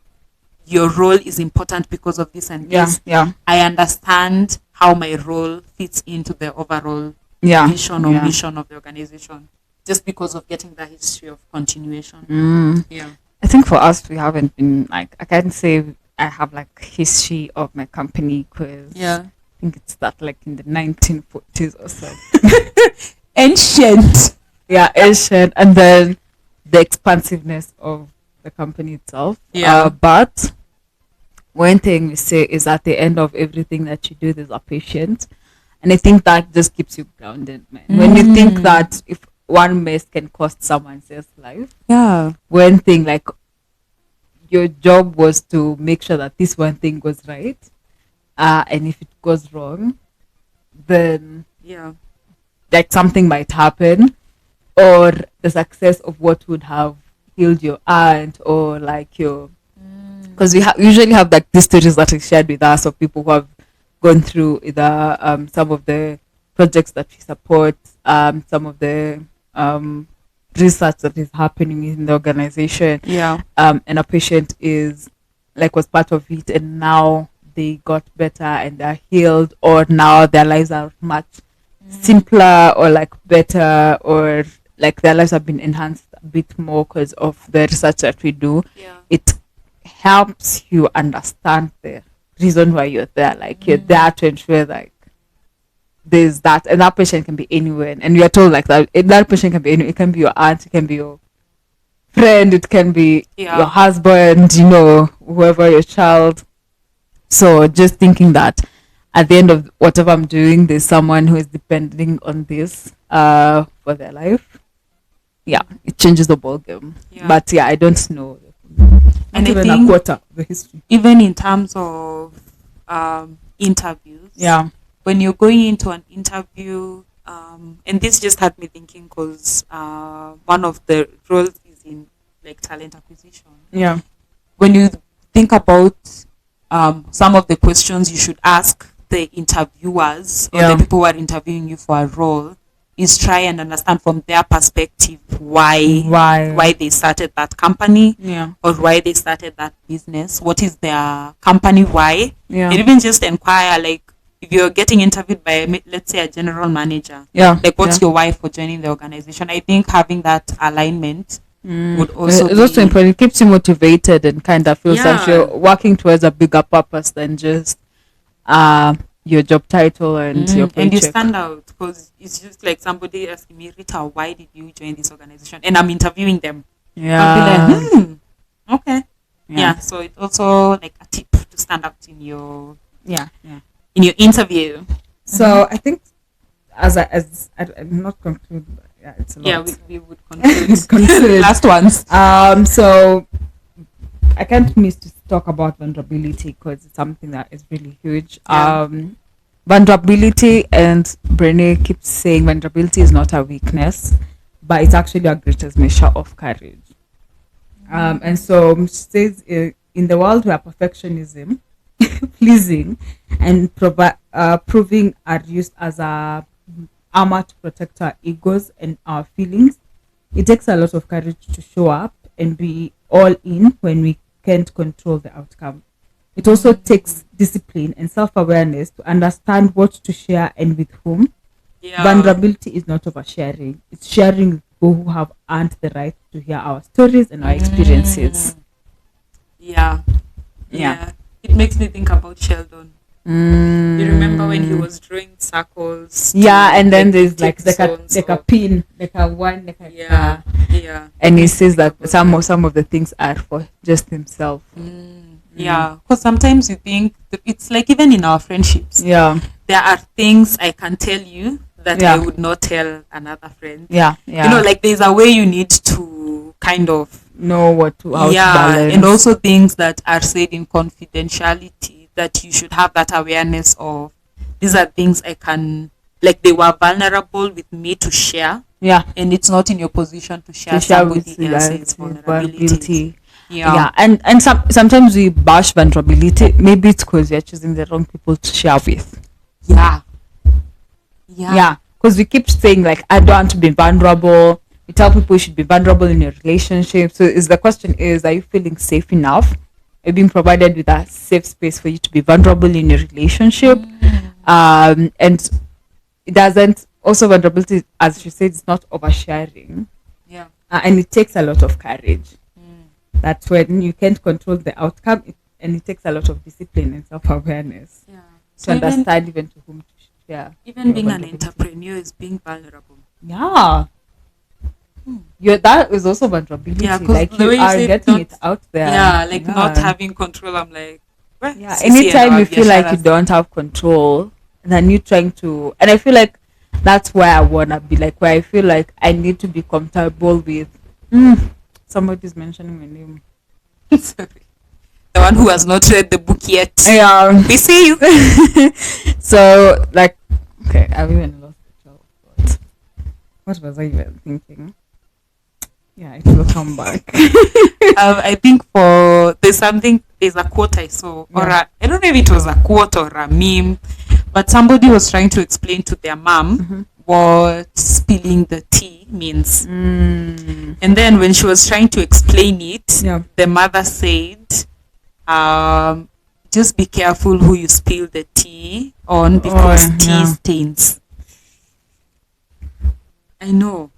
your role is important because of this and this, I understand how my role fits into the overall vision or mission of the organization, just because of getting that history of continuation. I think for us, we haven't been like, I can't say I have like history of my company, because I think it's that like in the 1940s or so. Ancient. Ancient. And then the expansiveness of the company itself. But one thing we say is at the end of everything that you do, there's a patient. And I think that just keeps you grounded, man. When you think that if one mess can cost someone's life, one thing, like, your job was to make sure that this one thing goes right, and if it goes wrong, then like something might happen, or the success of what would have healed your aunt, or like your, because we usually have like these stories that is shared with us of people who have gone through either some of the projects that we support, some of the research that is happening in the organization, and a patient is like was part of it, and now they got better and they're healed, or now their lives are much simpler, or like better, or like their lives have been enhanced a bit more because of the research that we do. It helps you understand the reason why you're there. Like you're there to ensure like there's that, and that patient can be anywhere, and you're told like that patient can be anywhere. It can be your aunt, it can be your friend, it can be your husband, whoever, your child. So just thinking that at the end of whatever I'm doing, there's someone who is depending on this for their life. It changes the ball game. But I don't know. And even I think a quarter of the history. Even in terms of interviews, when you're going into an interview, and this just had me thinking because one of the roles is in like talent acquisition. When you think about some of the questions you should ask the interviewers or the people who are interviewing you for a role, is try and understand from their perspective why they started that company, or why they started that business. What is their company why? And even just inquire, like if you're getting interviewed by, let's say, a general manager, like what's your why for joining the organization? I think having that alignment would also it's also important. It keeps you motivated and kind of feels like you're working towards a bigger purpose than just your job title and your paycheck. And you stand out, because it's just like somebody asking me, Rita, why did you join this organization? And I'm interviewing them. I'll be like, okay. So it's also like a tip to stand out in your in your interview. So I think I'm not conclude, but it's a lot. We would conclude. Last ones. So I can't miss to talk about vulnerability because it's something that is really huge. Vulnerability, and Brene keeps saying vulnerability is not a weakness, but it's actually a greatest measure of courage. And so she says in the world where perfectionism, pleasing, and proving are used as a armor to protect our egos and our feelings, it takes a lot of courage to show up and be all in when we can't control the outcome. It also takes discipline and self-awareness to understand what to share and with whom. Vulnerability is not oversharing. It's sharing with people who have earned the right to hear our stories and our experiences. It makes me think about Sheldon. You remember when he was drawing circles? And then there's like a pin, like a one, like a and he says that some of the things are for just himself. Because sometimes you think it's like even in our friendships. There are things I can tell you that I would not tell another friend. Like there's a way you need to kind of know what to balance. And also things that are said in confidentiality, that you should have that awareness of. These are things I can, like they were vulnerable with me to share. And it's not in your position to share somebody else's vulnerability. And sometimes we bash vulnerability. Maybe it's because we are choosing the wrong people to share with. Because we keep saying like, I don't want to be vulnerable. We tell people you should be vulnerable in your relationship. So the question is, are you feeling safe enough? Are you being provided with a safe space for you to be vulnerable in your relationship? And it doesn't, also vulnerability, as she said, it's not oversharing. And it takes a lot of courage. That's when you can't control the outcome, and it takes a lot of discipline and self-awareness to understand even to whom to share. Even being an entrepreneur is being vulnerable. That is also vulnerability. Like you are getting it out there. Not having control. I'm like, anytime you feel like you don't have control, then you trying to, and I feel like that's where I wanna be. Like where I feel like I need to be comfortable with. Somebody's mentioning my name. Sorry. The one who has not read the book yet. We see you. So, like, okay, I've even lost the trail of thought. What was I even thinking? Yeah, it will come back. I think there's a quote I saw, I don't know if it was a quote or a meme, but somebody was trying to explain to their mom what spilling the tea means. And then when she was trying to explain it, the mother said, just be careful who you spill the tea on, because tea stains. I know.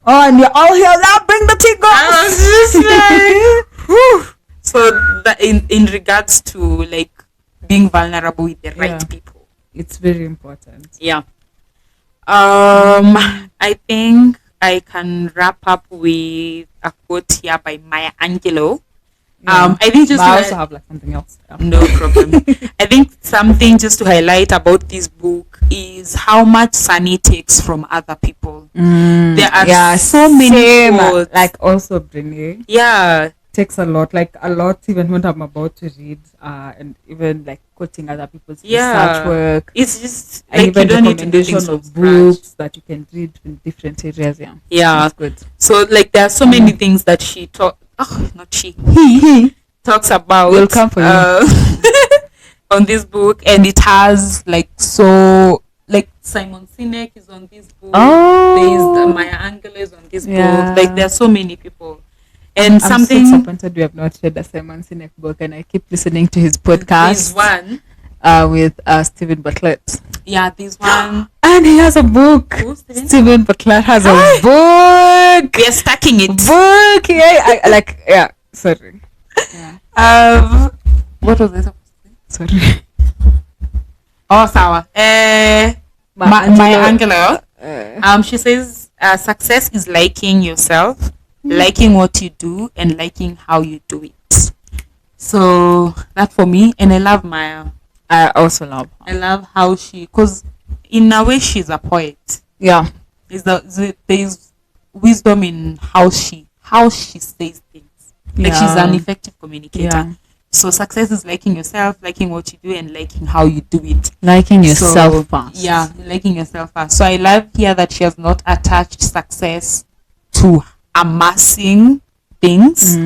Oh, and you're all here now. Bring the tea, girls. So that in regards to like being vulnerable with the right people, it's very important. Yeah. I think I can wrap up with a quote here by Maya Angelou. I think just I also have like something else. No problem. I think something just to highlight about this book is how much Sunny takes from other people. There are so many quotes. Like also Brene. Yeah. Takes a lot, even when I'm about to read, and even like quoting other people's research work. It's just and like even you don't need to do things of books that you can read in different areas. Yeah, that's good. So like there are so many things that he talks about. Will come for you on this book, and it has like so. Like Simon Sinek is on this book. There's Maya Angelou is on this book. Like there are so many people. And I'm so disappointed we have not read the Simon Sinek book, and I keep listening to his podcast. This one with Stephen Bartlett. Yeah, this one. And he has a book. Stephen Bartlett has a book. We are stacking it. Book. Yeah, sorry. Yeah. What was it? Sorry. Oh, sour. Maya Angelou. She says success is liking yourself, liking what you do, and liking how you do it. So that for me, and I love Maya. I also love her. I love how because in a way she's a poet. Yeah. There's wisdom in how she says things. Like she's an effective communicator. Yeah. So success is liking yourself, liking what you do, and liking how you do it. Liking yourself first. Yeah, liking yourself first. So I love here that she has not attached success to amassing things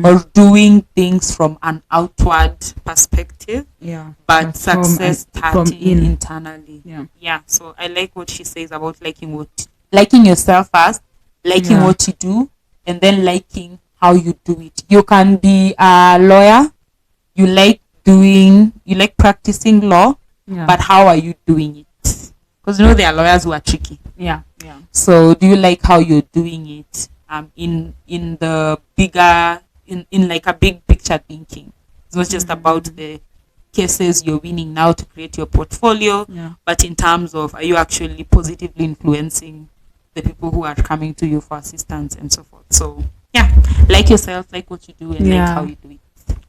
or doing things from an outward perspective. Yeah. But success starting internally. Yeah. Yeah. So I like what she says about liking yourself first, liking what you do, and then liking how you do it. You can be a lawyer. You like practicing law, but how are you doing it? Because there are lawyers who are tricky. Yeah. So do you like how you're doing it? In the bigger, in like a big picture thinking. It's not just about the cases you're winning now to create your portfolio, but in terms of, are you actually positively influencing the people who are coming to you for assistance and so forth? So like yourself, like what you do, and like how you do it.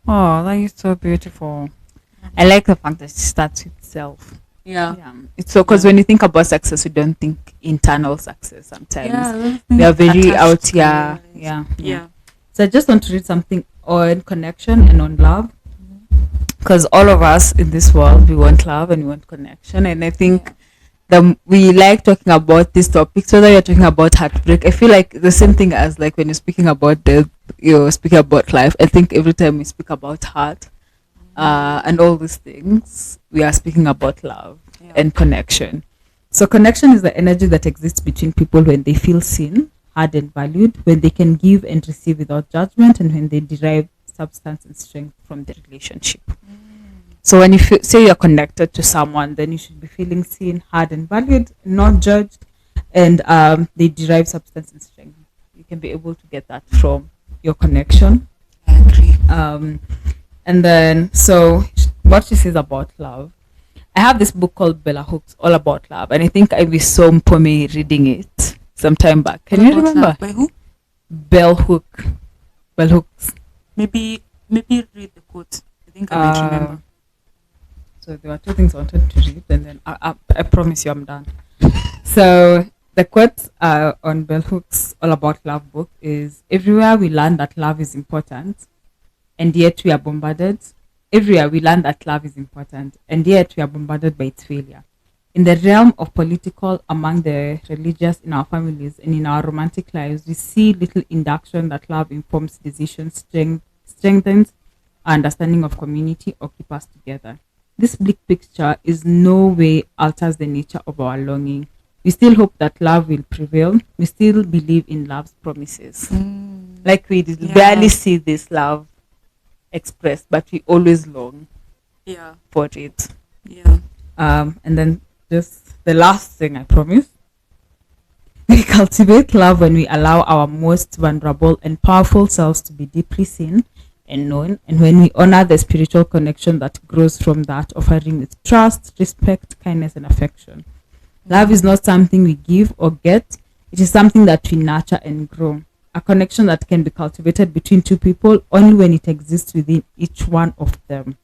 Oh, that is so beautiful. I like the fact that it starts with self. Yeah. It's so, because when you think about success, we don't think internal success sometimes. We are very out here. Yeah. So I just want to read something on connection and on love, because all of us in this world, we want love and we want connection. And I think we like talking about these topics, whether you're talking about heartbreak. I feel like the same thing as like when you're speaking about death, you're speaking about life. I think every time we speak about heart and all these things, we are speaking about love and connection. So connection is the energy that exists between people when they feel seen, heard and valued, when they can give and receive without judgment, and when they derive substance and strength from the relationship. So when you say you're connected to someone, then you should be feeling seen, heard and valued, not judged, and they derive substance and strength. You can be able to get that from your connection. I agree. And then, so what she says about love, I have this book called Bella Hooks, all about love, and I think I saw Mpome reading it some time back. Can you remember? Love? By who? Bell Hooks. Maybe read the quote. I think I might remember. So there were two things I wanted to read, and then I promise you I'm done. So the quote on Bell Hooks' All About Love book is, everywhere we learn that love is important, and yet we are bombarded. Everywhere we learn that love is important, and yet we are bombarded by its failure. In the realm of political, among the religious, in our families, and in our romantic lives, we see little induction that love informs decisions, strengthens our understanding of community, or keep us together. This bleak picture is no way alters the nature of our longing. We still hope that love will prevail. We still believe in love's promises. Like we barely see this love expressed, but we always long for it. Yeah. And then just the last thing I promise. We cultivate love when we allow our most vulnerable and powerful selves to be deeply seen and known, and when we honor the spiritual connection that grows from that, offering with trust, respect, kindness, and affection. Love is not something we give or get, it is something that we nurture and grow. A connection that can be cultivated between two people only when it exists within each one of them.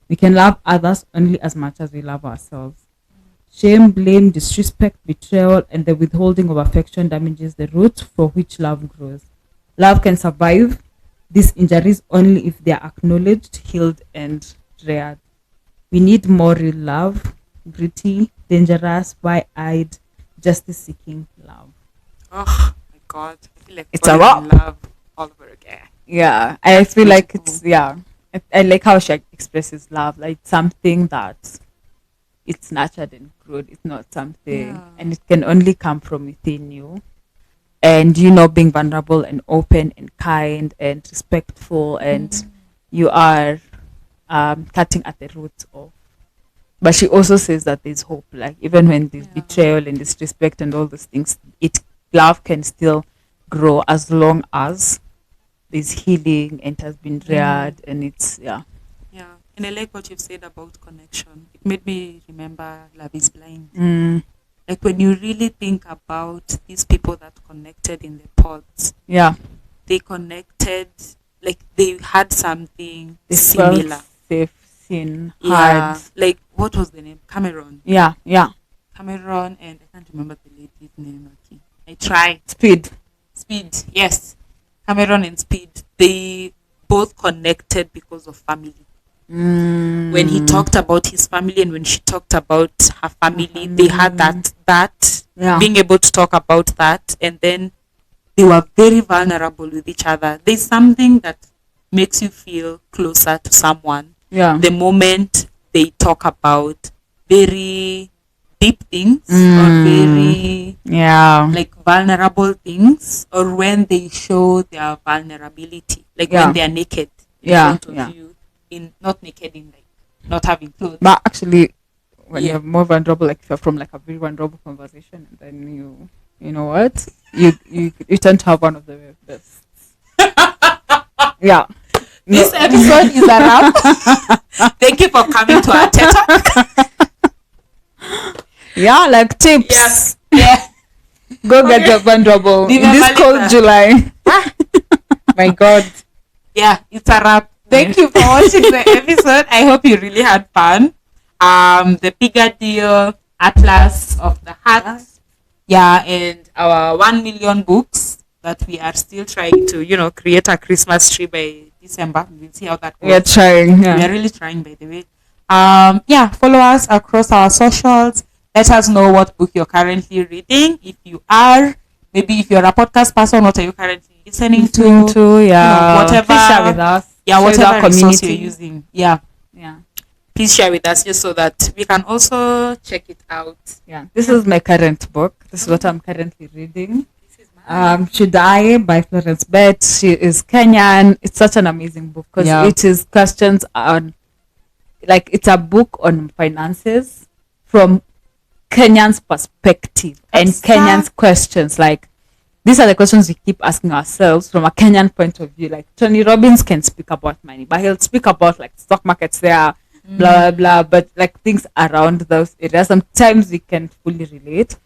We can love others only as much as we love ourselves. Shame, blame, disrespect, betrayal, and the withholding of affection damages the root for which love grows. Love can survive these injuries only if they are acknowledged, healed, and reared. We need more real love, gritty, dangerous, wide-eyed, justice-seeking love. Oh my God, I feel like it's a lot. Love all over again. Yeah, I feel like it's I like how she expresses love, like something that it's nurtured and grown. It's not something, and it can only come from within you. And being vulnerable and open and kind and respectful, and you are cutting at the roots of. But she also says that there's hope, like even when there's betrayal and disrespect and all those things, love can still grow as long as there's healing and it has been reared, and it's and I like what you've said about connection. It made me remember Love is Blind. Like when you really think about these people that connected in the pods, they connected, like they had something similar. Safe, seen, hard. Like what was the name? Cameron. Cameron, and I can't remember the lady's name. Okay, I tried. Speed. Yes, Cameron and Speed. They both connected because of family. When he talked about his family and when she talked about her family, they had that being able to talk about that, and then they were very vulnerable with each other. There's something that makes you feel closer to someone the moment they talk about very deep things or very like vulnerable things, or when they show their vulnerability, like when they are naked in front of you. Not naked in like not having clothes, but actually when you're more vulnerable, like if you're from like a very vulnerable conversation, and then you know what you tend to have one of the best. This episode is a wrap. Thank you for coming to our TED Talk. Like tips. Go get your vulnerable in this cold July. My God. It's a wrap. Thank you for watching the episode. I hope you really had fun. The bigger deal, Atlas of the Heart. And our 1 million books that we are still trying to, create a Christmas tree by December. We'll see how that goes. We're trying. We are really trying, by the way. Follow us across our socials. Let us know what book you're currently reading. If you are, maybe if you're a podcast person, what are you currently listening to? Whatever. Please share with us. Whatever resource you're using. Please share with us just so that we can also check it out. This is my current book. This is what I'm currently reading. Should I by Florence Bett. She is Kenyan. It's such an amazing book because it is questions on, like, it's a book on finances from Kenyan's perspective and Kenyan's questions. Like, these are the questions we keep asking ourselves from a Kenyan point of view. Like, Tony Robbins can speak about money, but he'll speak about like stock markets there, blah, blah, blah. But like things around those areas, sometimes we can fully relate.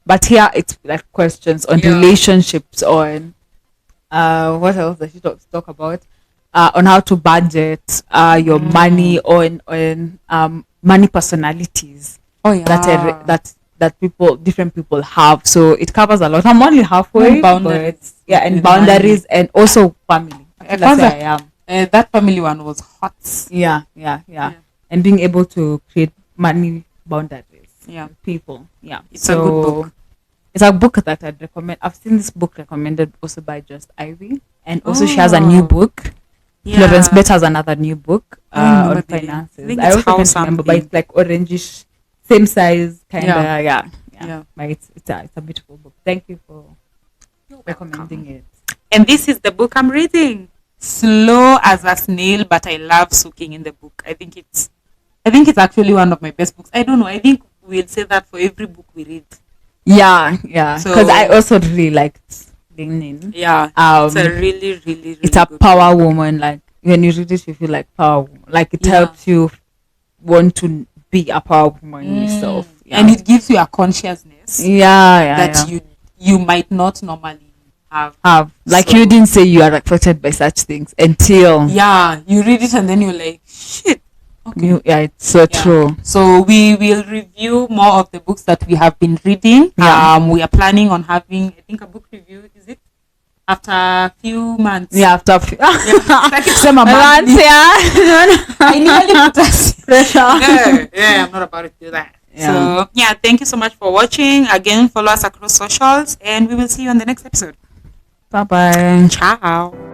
But here it's like questions on relationships, on what else does she talk about? On how to budget your money, on money personalities. That different people have. So it covers a lot. I'm only halfway. Boundaries. And boundaries, and also family. That family one was hot. And being able to create money boundaries. people. Yeah, it's a good book. It's a book that I'd recommend. I've seen this book recommended also by Just Ivy, and also she has a new book. Florence Bett has another new book on finances. I also can't remember, but it's like orangish, same size, kind of. Yeah. But it's a beautiful book. Thank you for recommending it. And this is the book I'm reading. Slow as a snail, but I love soaking in the book. I think it's actually one of my best books. I don't know. I think we'll say that for every book we read. Yeah. Because I also really liked Lenin. Yeah. It's a really, really, really. It's a power woman. Like when you read it, you feel like power woman. Like it helps you want to be a power woman yourself. Yeah. And it gives you a consciousness. That you might not normally have. Like you didn't say you are affected by such things until you read it and then you're like, shit. Okay. It's so true. So we will review more of the books that we have been reading. We are planning on having, I think, a book review. Is it after a few months? Yeah, after a few months. I nearly put us pressure. I'm not about to do that. So thank you so much for watching. Again, follow us across socials, and we will see you on the next episode. Bye-bye. Ciao.